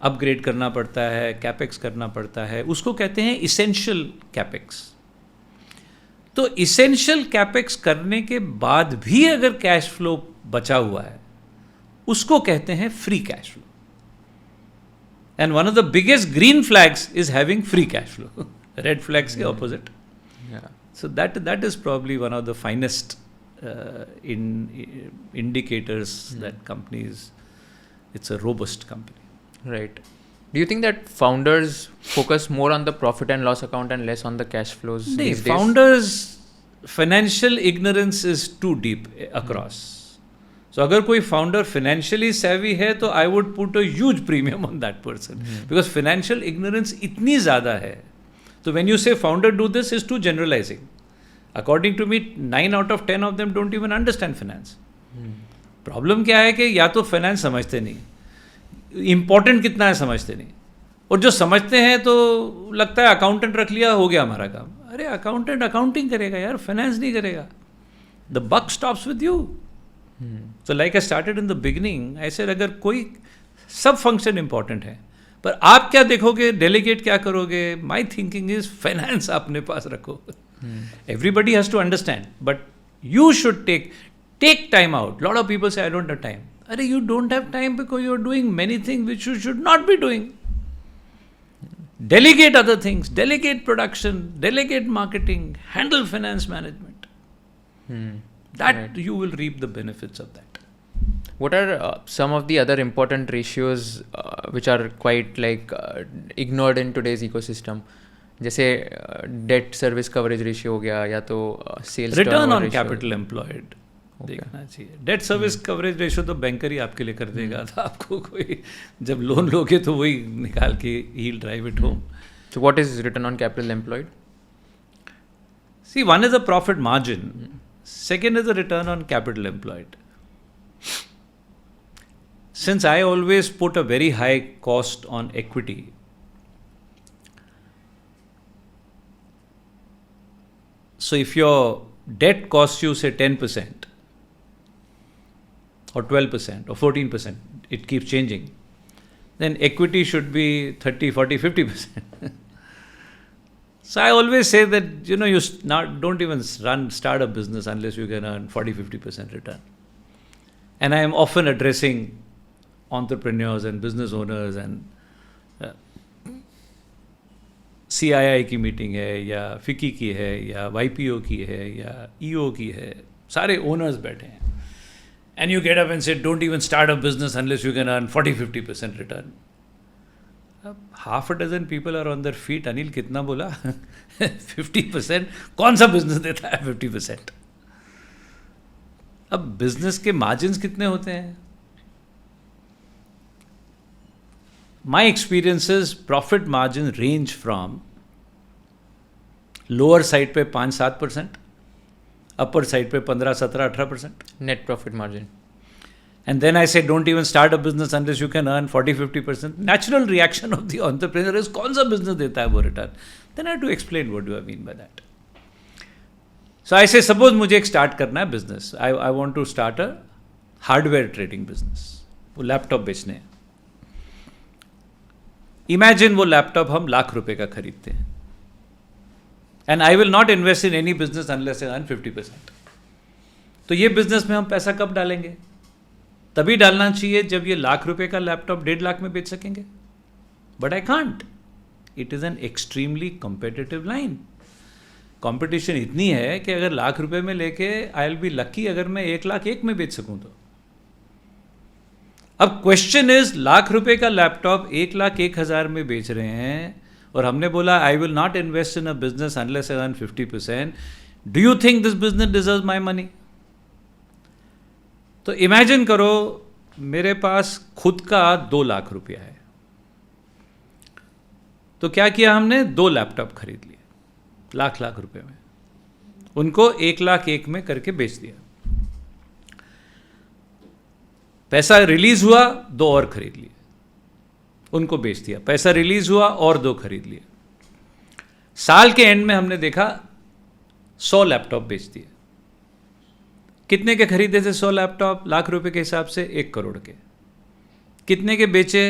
Upgrade करना पड़ता है, कैपेक्स करना पड़ता है, उसको कहते हैं इसेंशियल कैपेक्स. तो इसेंशियल कैपेक्स करने के बाद भी अगर कैश फ्लो बचा हुआ है, उसको कहते हैं free cash flow. And one of the biggest green flags is having free cash flow, red flags के opposite. So that is probably one of the finest indicators that companies, it's a robust company. Right. Do you think that founders focus more on the profit and loss account and less on the cash flows these days? Founders financial ignorance is too deep across. So अगर कोई founder financially savvy है तो I would put a huge premium on that person, because financial ignorance इतनी ज़्यादा है. तो when you say founder do this is too generalizing. According to me, 9 out of 10 of them don't even understand finance. Problem क्या है कि या तो फाइनेंस समझते नहीं, इम्पोर्टेंट कितना है समझते नहीं, और जो समझते हैं तो लगता है अकाउंटेंट रख लिया हो गया हमारा काम. अरे अकाउंटेंट अकाउंटिंग करेगा यार, फाइनेंस नहीं करेगा. The buck stops with you. So like I started in the beginning, ऐसे अगर कोई सब फंक्शन इंपॉर्टेंट है, पर आप क्या देखोगे, डेलीगेट क्या करोगे, माई थिंकिंग इज फाइनेंस अपने पास रखो. Everybody has to understand, but you should take time out. Lot of people say I don't have time. Arey, you don't have time because you are doing many things which you should not be doing. Delegate other things, delegate production, delegate marketing, handle finance management. That right. You will reap the benefits of that. What are some of the other important ratios which are quite like ignored in today's ecosystem? जैसे डेट सर्विस कवरेज रेशियो हो गया, या तो sales return on capital employed देखना चाहिए. डेट सर्विस कवरेज रेशियो तो बैंकर ही आपके लिए कर देगा. तो आपको कोई जब लोन लोगे तो वही निकाल के ही drive it home. So what is return on capital employed? See, one is a profit margin. Second is a return on capital employed. Since I always put a very high cost on equity, so if your debt costs you say 10% or 12% or 14%, it keeps changing, then equity should be 30, 40, 50%. So I always say that, you don't even start a business unless you can earn 40, 50% return. And I am often addressing entrepreneurs and business owners and CII की मीटिंग है या फिकी की है या YPO की है या EO की है, सारे ओनर्स बैठे हैं. And you get up and say, don't even start a business unless you can earn 40-50% return. Half a dozen people are on their feet. Anil कितना बोला? 50%. कौन सा बिजनेस देता है 50%? अब बिजनेस के मार्जिन्स कितने होते हैं? My experiences, profit margin range from lower side पे 5-7%, upper side पे 15-17-18%. Net profit margin. And then I say, don't even start a business unless you can earn 40-50%. Natural reaction of the entrepreneur is, कौन सा business देता है वो return? Then I have to explain what do I mean by that. So I say, suppose मुझे एक start करना है business. I want to start a hardware trading business. वो लैपटॉप बेचने हैं. Imagine वो लैपटॉप हम ₹1,00,000 का खरीदते हैं. And I will not invest in any business unless I earn 50%. तो ये business में हम पैसा कब डालेंगे? तभी डालना चाहिए जब ये ₹1,00,000 का लैपटॉप 1.5 लाख में बेच सकेंगे. But I can't. It is an extremely competitive line. Competition इतनी है कि अगर ₹1,00,000 में लेके आई विल बी लकी अगर मैं 1,01,000 में बेच सकूं तो. अब क्वेश्चन इज, ₹1,00,000 का लैपटॉप 1,01,000 में बेच रहे हैं और हमने बोला I will not invest in a business unless I earn 50%. Do you think this business deserves my money? तो इमेजिन करो मेरे पास खुद का ₹2,00,000 है. तो क्या किया हमने? 2 लैपटॉप खरीद लिए ₹1,00,000 में, उनको 1,01,000 में करके बेच दिया. पैसा रिलीज हुआ, 2 और खरीद लिए, उनको बेच दिया. पैसा रिलीज हुआ और 2 खरीद लिए. साल के एंड में हमने देखा 100 लैपटॉप बेच दिए. कितने के खरीदे थे 100 लैपटॉप? ₹1,00,000 के हिसाब से 1 करोड़ के. कितने के बेचे?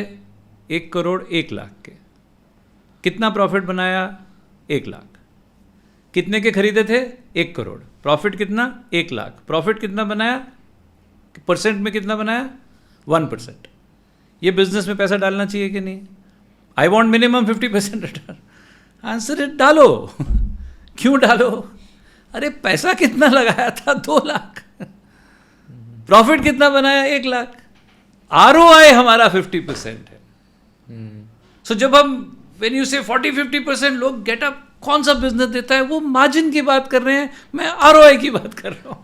1 करोड़ 1 लाख के. कितना प्रॉफिट बनाया? 1 लाख. कितने के खरीदे थे? 1 करोड़. प्रॉफिट कितना? 1 लाख. प्रॉफिट कितना बनाया? परसेंट में कितना बनाया? 1%. ये बिजनेस में पैसा डालना चाहिए कि नहीं? I want minimum 50% return. Answer है डालो. क्यों डालो? अरे पैसा कितना लगाया था? 2 लाख. प्रॉफिट कितना बनाया? 1 लाख. ROI हमारा 50% है. सो जब हम व्हेन यू से 40-50% लोग गेट अप, कौन सा बिजनेस देता है? वो मार्जिन की बात कर रहे हैं, मैं ROI की बात कर रहा हूँ.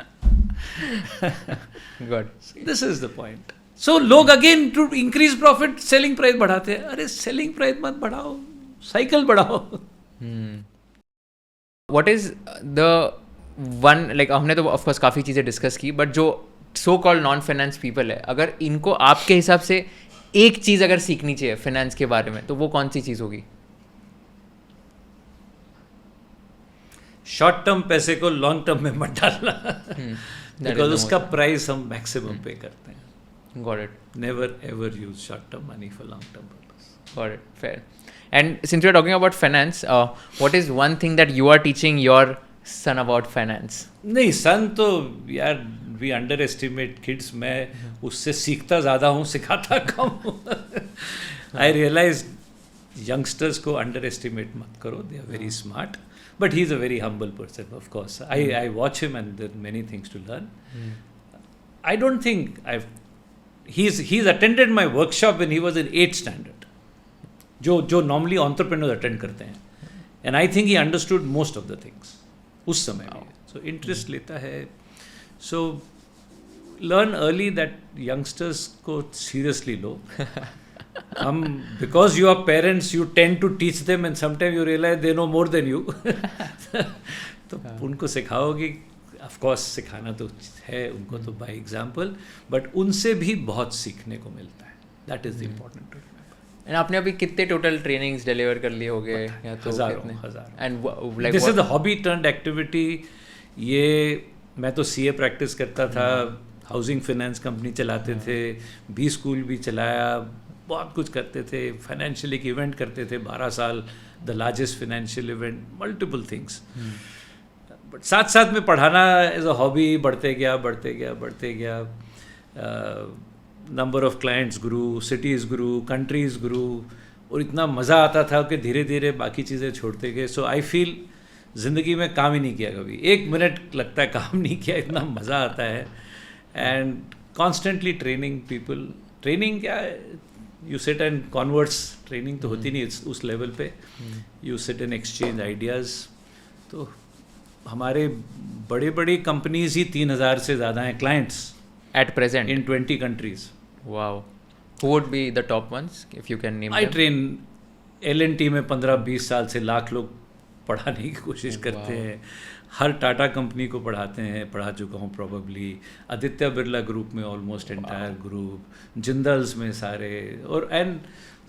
Good. This is the point. So लोग again to increase profit selling price बढ़ाते हैं. अरे selling price मत बढ़ाओ, साइकिल बढ़ाओ. What is the one, like हमने तो of course काफ़ी चीज़ें डिस्कस की, बट जो so called non finance people है, अगर इनको आपके हिसाब से एक चीज़ अगर सीखनी चाहिए फाइनेंस के बारे में, तो वो कौन सी चीज़ होगी? शॉर्ट टर्म पैसे को लॉन्ग टर्म में मत डालना, बिकॉज उसका प्राइस हम मैक्सिमम पे करते हैं. Got it. Never ever use short term money for long term purpose. Got it. Fair. And since we are talking about finance, what is one thing that you are teaching your son about finance? नहीं, सन तो यार we underestimate kids. मैं उससे सीखता ज़्यादा हूँ, सिखाता कम हूँ. I realized youngsters को underestimate मत करो. They are very smart. But he is a very humble person, of course. I watch him and there are many things to learn. I don't think I've he's attended my workshop when he was in 8th standard, जो normally entrepreneurs attend करते हैं, and I think he understood most of the things उस समय में. So interest लेता है. So learn early that youngsters को seriously low. Because you are parents, you tend to teach them, and sometimes you realize they know more than you. तो उनको सिखाओ कि ऑफ कोर्स सिखाना तो है उनको तो बाय एग्जांपल, बट उनसे भी बहुत सीखने को मिलता है. That is the important to remember. And आपने अभी कितने टोटल ट्रेनिंग्स डिलीवर कर लिए होंगे? या तो हजारों. And like this is the hobby turned activity. ये मैं तो सीए प्रैक्टिस करता था, हाउसिंग फाइनेंस कंपनी चलाते थे, बी स्कूल भी चलाया, बहुत कुछ करते थे, फाइनेंशियल एक इवेंट करते थे 12 साल, the largest financial event, multiple things. But साथ साथ में पढ़ाना एज अ हॉबी बढ़ते गया. Number of clients grew, cities grew, countries grew, और इतना मज़ा आता था कि धीरे धीरे बाकी चीज़ें छोड़ते गए. सो आई फील ज़िंदगी में काम ही नहीं किया कभी, 1 मिनट लगता है काम नहीं किया, इतना मज़ा आता है. And constantly training people. Training क्या है, यू सिट एंड कॉन्वर्ट्स. ट्रेनिंग तो होती नहीं उस लेवल पे. You sit and exchange ideas. तो हमारे बड़े बड़ी कंपनीज ही 3,000 से ज़्यादा हैं clients at present in 20 countries. Wow. Who would be the top ones if you can name? I train L&T में 15-20 साल से लाख लोग पढ़ाने की कोशिश करते हैं. हर टाटा कंपनी को पढ़ा चुका हूँ प्रोबेबली. आदित्य बिरला ग्रुप में ऑलमोस्ट एंटायर ग्रुप, जिंदल्स में सारे, और एंड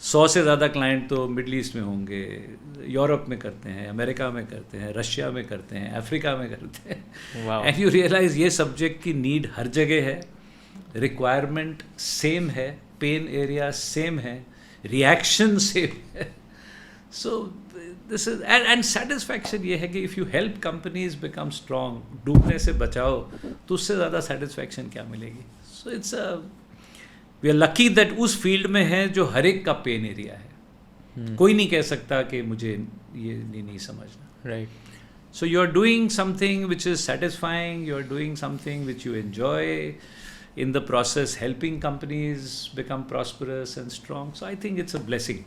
100 से ज़्यादा क्लाइंट तो मिडल ईस्ट में होंगे, यूरोप में करते हैं, अमेरिका में करते हैं, रशिया में करते हैं, अफ्रीका में करते हैं. एंड यू रियलाइज ये सब्जेक्ट की नीड हर जगह है, रिक्वायरमेंट सेम है, पेन एरिया सेम है, रिएक्शन सेम है. So this is and satisfaction ये है कि if you help companies become strong, डूबने से बचाओ, तो उससे ज़्यादा सेटिस्फैक्शन क्या मिलेगी. So it's we are lucky that उस फील्ड में है जो हर एक का पेन एरिया है. कोई नहीं कह सकता कि मुझे ये नहीं समझना. Right. So you are doing something which is satisfying, you are doing something which you enjoy, in the process helping companies become prosperous and strong. So I think it's a blessing.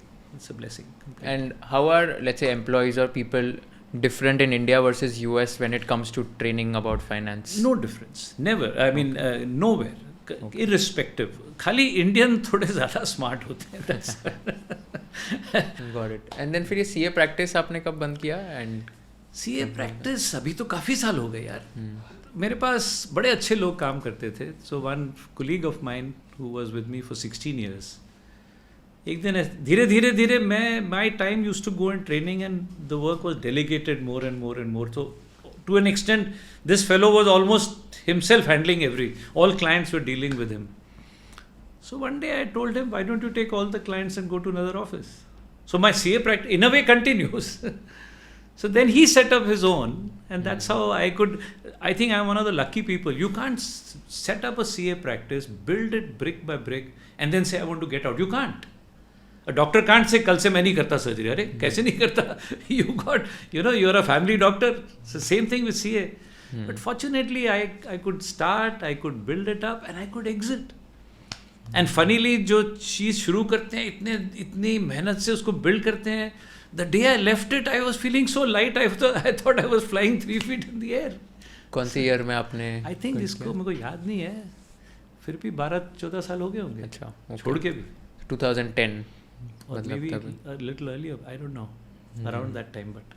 And how are, let's say, employees or people different in India versus US when it comes to training about finance? No difference. Never. I mean, nowhere. Irrespective. खाली इंडियन थोड़े ज़्यादा स्मार्ट होते हैं. Got it. And then फिर ये CA practice आपने कब बंद किया? And CA practice अभी तो काफ़ी साल हो गए यार. मेरे पास बड़े अच्छे लोग काम करते थे. So one colleague of mine who was with me for 16 years, एक दिन धीरे धीरे my time used to go in training and the work was delegated more and more. तो to an extent this fellow was almost himself handling all clients were dealing with him. So one day I told him, why don't you take all the clients and go to another office. So my CA practice in a way continues. So then he set up his own, and that's how I think I'm one of the lucky people. You can't set up a CA practice, build it brick by brick, and then say I want to get out. You can't. A doctor can't say कल से मैं नहीं करता सर्जरी. अरे कैसे नहीं करता? You're a family doctor. It's the same thing with CA. But fortunately I could start, I could build it up, and I could exit. And funnily जो चीज़ शुरू करते हैं इतनी मेहनत से उसको build करते हैं, the day I left it, I was feeling so light. I thought I was flying 3 feet in the air. कौन सी ईयर में आपने? I think इसको मेरे को याद नहीं है, फिर भी 12-14 साल हो गए होंगे. अच्छा. छोड़ के भी 2010 or maybe a little earlier, I don't know, around that time. But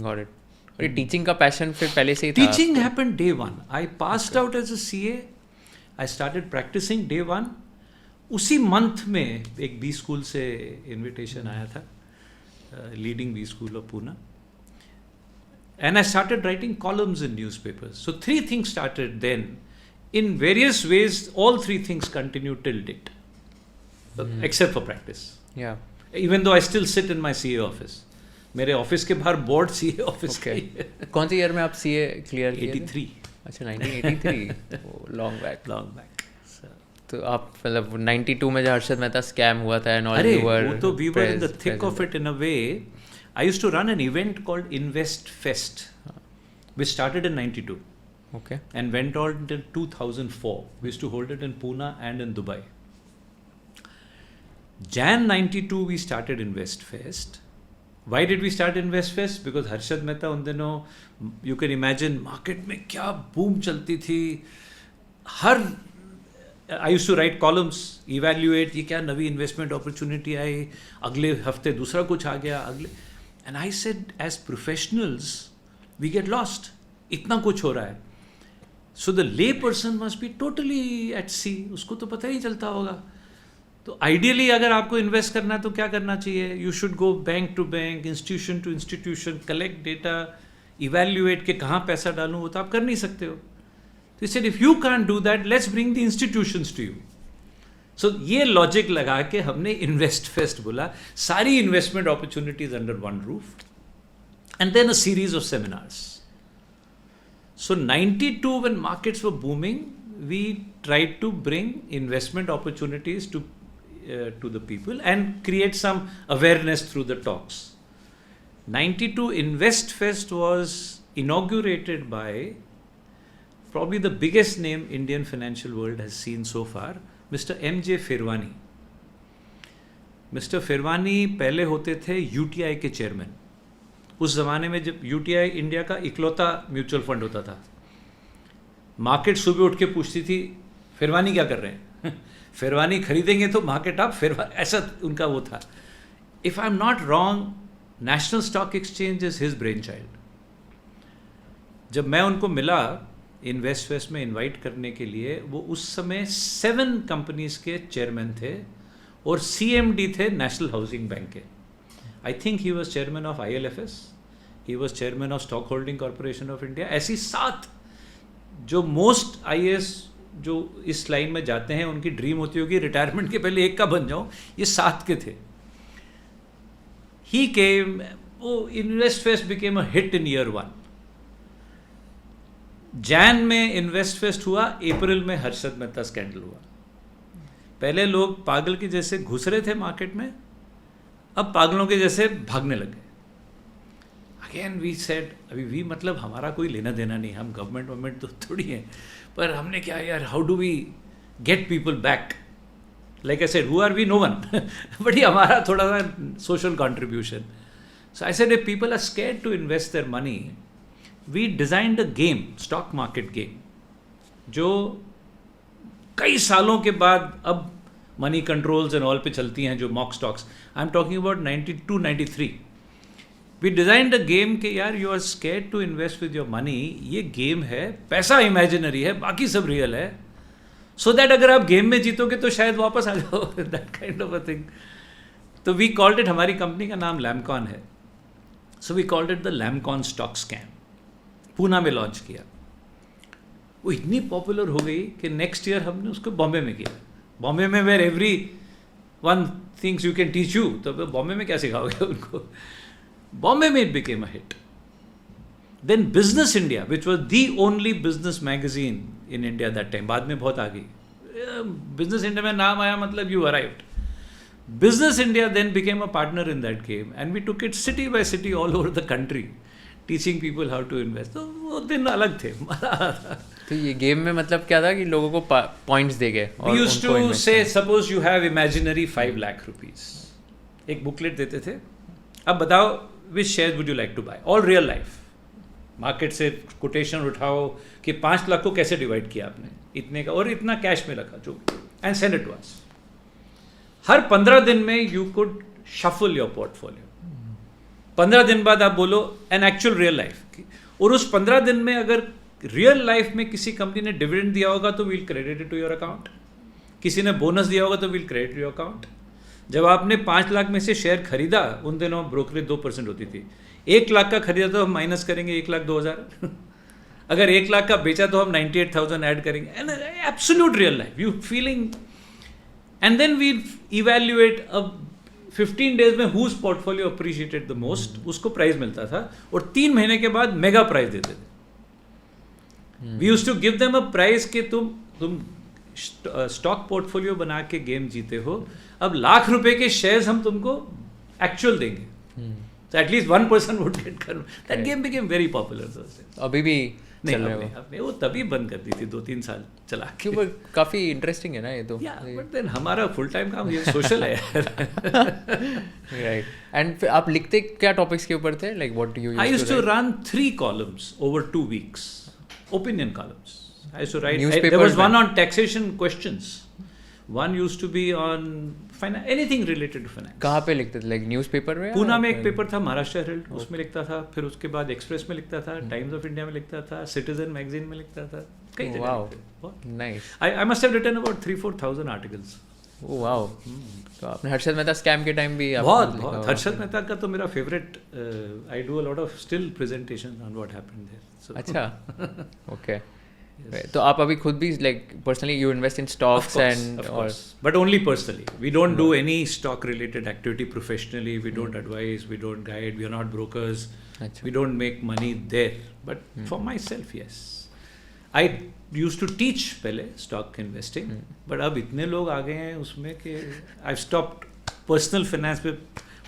got it. और ये टीचिंग का पैशन फिर पहले से ही था? Teaching happened day one. I passed out as a CA. I started practicing day one. उसी मंथ में एक B स्कूल से इन्विटेशन आया था, leading B school of Pune, and I started writing columns in newspapers. So 3 things started then. In various ways, all 3 things continued till date, except for practice. Yeah. Even though I still sit in my CA office. मेरे ऑफिस के बाहर बोर्ड CA ऑफिस का ही है. कौन सी ईयर में आप CA क्लियर किए? 83. अच्छा 1983. Long back. तो आप मतलब 92 में जो हर्षद मेहता स्कैम हुआ था एंड ऑल, यू वर, वो तो we were in the thick of it in a way. I used to run an event called invest fest, which started in 92. Okay. and went on until 2004. We used to hold it in Pune and in Dubai. Jan 92 we started InvestFest. Why did we start InvestFest? Because Harshad Mehta उन दिनों, you can imagine market में क्या boom चलती थी. हर I used to write columns, evaluate ये क्या नवी investment opportunity आई, अगले हफ्ते दूसरा कुछ आ गया, अगले, and I said as professionals we get lost. इतना कुछ हो रहा है. So the lay person must be totally at sea. उसको तो पता ही नहीं चलता होगा. तो आइडियली अगर आपको इन्वेस्ट करना है तो क्या करना चाहिए? You should go bank to bank, institution to institution, collect data, evaluate के कहाँ पैसा डालूँ, वो तो आप कर नहीं सकते हो. तो इससे if you can do that, let's bring the institutions to you. So ये लॉजिक लगा के हमने InvestFest बोला, सारी investment opportunities under one roof, and then a series of seminars. So 92 when markets were booming, we tried to bring investment opportunities to the people and create some awareness through the talks. 92 InvestFest was inaugurated by probably the biggest name Indian financial world has seen so far, Mr. M.J. Firwani. Mr. Firwani पहले होते थे UTI के चेयरमैन. उस ज़माने में जब UTI इंडिया का इकलौता म्यूचुअल फंड होता था, मार्केट सुबह उठ के पूछती थी फिरवानी क्या कर रहे हैं, फिरवानी खरीदेंगे तो मार्केट आप फिरवानी, ऐसा उनका वो था. If I am not wrong, national stock exchange is his brain child. जब मैं उनको मिला InvestFest में इनवाइट करने के लिए, वो उस समय 7 कंपनीज के चेयरमैन थे और CMD थे नेशनल हाउसिंग बैंक के. I think he was chairman of ILFS, he was chairman of Stock Holding Corporation of India. ऐसी 7 जो मोस्ट IAS जो इस लाइन में जाते हैं, उनकी ड्रीम होती होगी रिटायरमेंट के पहले एक का बन जाऊं, ये 7 के थे. He came, वो InvestFest became a hit in year 1. Jain में InvestFest हुआ, अप्रैल में हर्षद मेहता स्कैंडल हुआ. पहले लोग पागल के जैसे घुस रहे थे मार्केट में, अब पागलों के जैसे भागने लग गए. अगेन वी सेड, अभी वी मतलब हमारा कोई लेना देना नहीं, हम गवर्नमेंट तो थोड़ी हैं, पर हमने क्या यार, how do we get people back? Like I said, who are we? No one. But ये हमारा थोड़ा सा social contribution. So I said, if people are scared to invest their money, we designed a game, stock market game, जो कई सालों के बाद अब मनी कंट्रोल्स एंड ऑल पे चलती हैं, जो mock stocks. I am talking about 92-93. We designed a game के यार, you are scared to invest with your money. ये गेम है, पैसा इमेजिनरी है, बाकी सब रियल है. सो दैट अगर आप गेम में जीतोगे तो शायद वापस आ जाओ. That kind of a thing. तो वी कॉल्ड इट, हमारी कंपनी का नाम लैमकॉन है, so we called it the Lamcon stock scam. Poona में लॉन्च किया. वो इतनी पॉपुलर हो गई कि नेक्स्ट ईयर हमने उसको बॉम्बे में किया. बॉम्बे में where every one things you can teach you, तो बॉम्बे में क्या सिखाओगे उनको? बॉम्बे में it became a hit. Then business India, which was the only business magazine in India that time, बाद में बहुत आ गई. बिजनेस इंडिया में नाम आया मतलब you arrived. Business India then became a partner in that game, and we took it city by city all over the country, teaching people how to invest. तो वो दिन अलग थे, मजा आता था. तो ये गेम में मतलब क्या था कि लोगों को पॉइंट्स दे गए. We used to say, suppose you have imaginary 5 lakh rupees. एक बुकलेट देते थे, अब बताओ which shares would you like to buy, all real life. Market से कोटेशन उठाओ कि 5 लाख को कैसे डिवाइड किया आपने, इतने का, और इतना कैश में रखा जो, and send it to us. हर 15 दिन में you could shuffle your portfolio. 15 दिन बाद आप बोलो एन एक्चुअल रियल लाइफ की, और उस 15 दिन में अगर रियल लाइफ में किसी कंपनी ने डिविडेंड दिया होगा तो will credit it to your account, किसी ने बोनस दिया होगा तो विल क्रेडिट योर अकाउंट. जब आपने 5 लाख में से शेयर खरीदा, उन दिनों ब्रोकरेज 2% होती थी, 1 लाख का खरीदा तो हम माइनस करेंगे 1,02,000. अगर 1 लाख का बेचा तो हम 98,000 ऐड करेंगे. And absolute real life you feeling. And then we evaluate. अब 15 डेज में whose portfolio appreciated the most, उसको प्राइज मिलता था, और 3 महीने के बाद मेगा प्राइज देते थे. We used to give them a prize कि तुम स्टॉक पोर्टफोलियो बना के गेम जीते हो, अब लाख रुपए के शेयर्स हम तुमको एक्चुअल देंगे. So at least 1% would get. That game became very popular those days. अभी भी नहीं, चल रहे अब हो? नहीं, अब नहीं, वो तभी बंद कर दी थी 2-3 साल चला के। क्यों? काफी इंटरेस्टिंग है ना ये तो। बट देन हमारा फुल टाइम काम ये सोशल है। राइट। एंड आप लिखते क्या टॉपिक्स के ऊपर थे? Like what do you I used to run 3 columns over 2 weeks, opinion columns. I used to write. There Newspapers was one में? on taxation questions. One used to be on anything related to finance. कहाँ पे लिखते थे? लाइक न्यूज़पेपर में? पूना में एक पेपर था महाराष्ट्र हेरल्ड, उसमें लिखता था, फिर उसके बाद एक्सप्रेस में लिखता था, टाइम्स ऑफ इंडिया में लिखता था, सिटीजन मैगजीन में लिखता था, कई जगह वाओ, लिखते थे, बहुत। Nice. I must have written about 3,000-4,000 articles. Oh wow. तो आपने हर्षद मेहता स्कैम के टाइम भी बहुत हर्षद मेहता का तो मेरा favourite, I do a lot of still presentations on what happened there. अच्छा, ओके। तो आप अभी खुद भी like personally you invest in stocks and और? But only personally. We don't do any stock related activity professionally. We don't advise, we don't guide, we are not brokers. अच्छा। We don't make money there. But for myself, yes. I used to teach पहले stock investing, but अब इतने लोग आ गए हैं उसमें कि I've stopped personal finance पे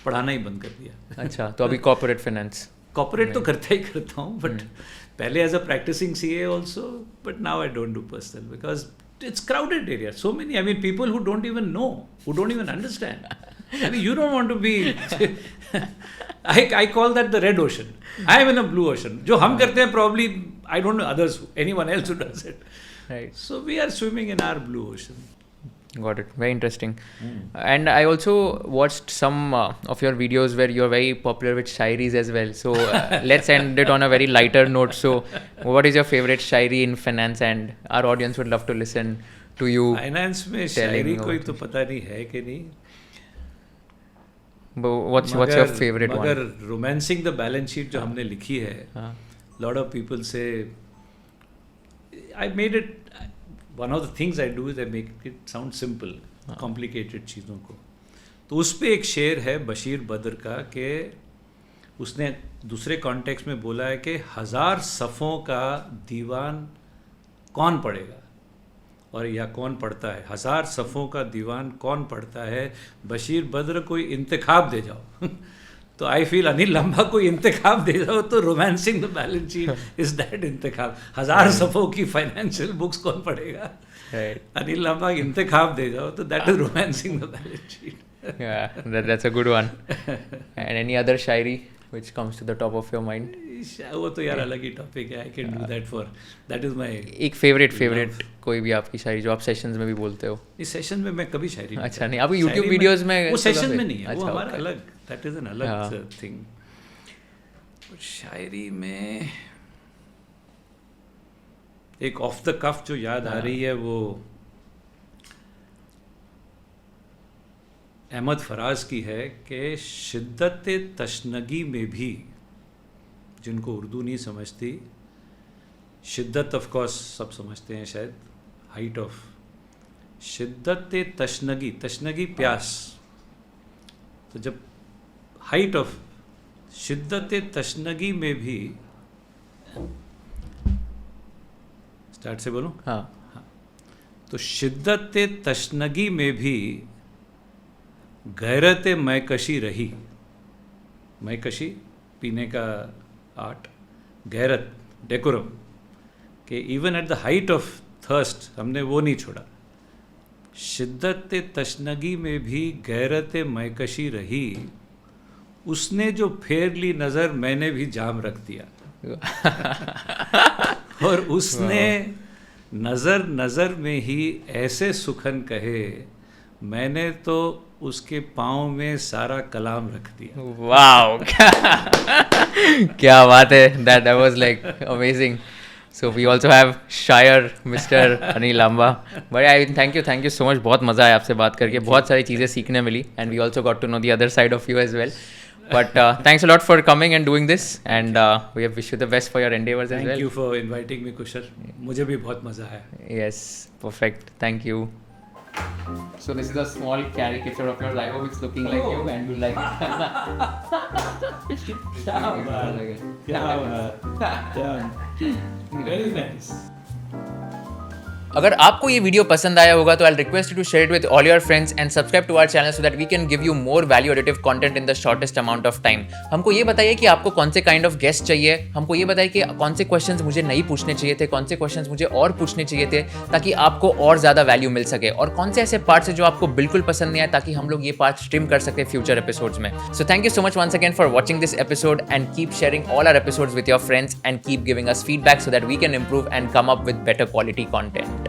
पढ़ाना ही बंद कर दिया। अच्छा, तो अभी कॉर्पोरेट फाइनेंस? कॉर्पोरेट तो करता ही करता हूँ, बट पहले as a practising CA also, but now I don't do personal because it's crowded area, so many, I mean, people who don't even know, who don't even understand. I mean, you don't want to be I call that the red ocean. I am in a blue ocean. जो हम करते हैं probably I don't know others, anyone else who does it. Right. So we are swimming in our blue ocean. Got it. Very interesting. And I also watched some of your videos where you're very popular with shairis as well. So let's end it on a very lighter note. So what is your favorite shairi in finance? And our audience would love to listen to you. Finance में शायरी कोई तो पता नहीं है कि नहीं. What's your favorite one? मगर romancing the balance sheet जो हमने लिखी है, lot of people say I made it. One of the things I do is I make it sound simple, complicated चीज़ों को. तो उस पे एक शेर है बशीर बद्र का कि उसने दूसरे कॉन्टेक्स्ट में बोला है कि 1000 सफ़ों का दीवान कौन पढ़ेगा और या कौन पढ़ता है. 1000 सफ़ों का दीवान कौन पढ़ता है, बशीर बद्र कोई इंतखाब दे जाओ. तो आई फील अनिल लंबा कोई इंतखाब दे जाओ तो romancing the balance sheet is that इंतखाब. 1000 सफ़ों की फाइनेंशियल बुक्स कौन पढ़ेगा, अनिल लंबा इंतखाब दे जाओ तो that is romancing the balance sheet. Yeah, that's a good one. And any other shairi which comes to the top of your mind? वो तो यार अलग ही टॉपिक है. I can do that for, that is my एक फेवरेट कोई भी आपकी शायरी जो आप सेशंस में भी बोलते हो. इस सेशन में मैं कभी शायरी नहीं. अच्छा, नहीं आप यूट्यूब वीडियोस में वो सेशन में नहीं है. अच्छा, वो हमारा okay. अलग, दैट इज एन अलग थिंग. शायरी में एक ऑफ द कफ जो याद आ रही है वो अहमद फराज की है कि शिद्दत तशनगी में भी, जिनको उर्दू नहीं समझती, शिद्दत ऑफ कोर्स सब समझते हैं शायद, हाइट ऑफ, शिद्दत तशनगी, तशनगी प्यास, तो जब हाइट ऑफ शिद्दत तशनगी में भी, स्टार्ट से बोलूं. हाँ. तो शिद्दत तशनगी में भी गैरत मैकशी रही. मैकशी पीने का आर्ट, गैरत डेकोरम, कि even at the height of thirst हमने वो नहीं छोड़ा. शिद्दत तशनगी में भी गैरत मैकशी रही, उसने जो फेर ली नज़र मैंने भी जाम रख दिया. और उसने नज़र नज़र में ही ऐसे सुखन कहे, मैंने तो उसके पाँव में सारा कलाम रख दिया. वाओ, क्या बात है. That was like amazing. So we also have शायर mister Anil Lamba. But I thank you so much. बहुत मज़ा आया आपसे बात करके, बहुत सारी चीज़ें सीखने मिली. And we also got to know the other side of you as well. But thanks a lot for coming and doing this. And we wish you the best for your endeavors as well. Thank you for inviting me, Kushal. मुझे भी बहुत मज़ा आया. Yes, perfect. Thank you. So this is a small caricature of yours. I hope it's looking like you and you like it. Very nice. अगर आपको ये वीडियो पसंद आया होगा तो I request you to share it with all your friends and subscribe to our channel so that we can give you more value additive content in the shortest amount of time. हमको ये बताइए कि आपको कौन से काइंड ऑफ गेस्ट चाहिए, हमको ये बताइए कि कौन से क्वेश्चंस मुझे नहीं पूछने चाहिए थे, कौन से क्वेश्चंस मुझे और पूछने चाहिए थे ताकि आपको और ज़्यादा वैल्यू मिल सके, और कौन से ऐसे पार्ट्स है जो आपको बिल्कुल पसंद नहीं आए ताकि हम लोग ये पार्ट स्ट्रीम कर सके फ्यूचर एपिसोड्स में। So thank you so much once again for watching this episode and keep sharing all our episodes with your friends and keep giving us feedback so that we can improve and come up with better quality content.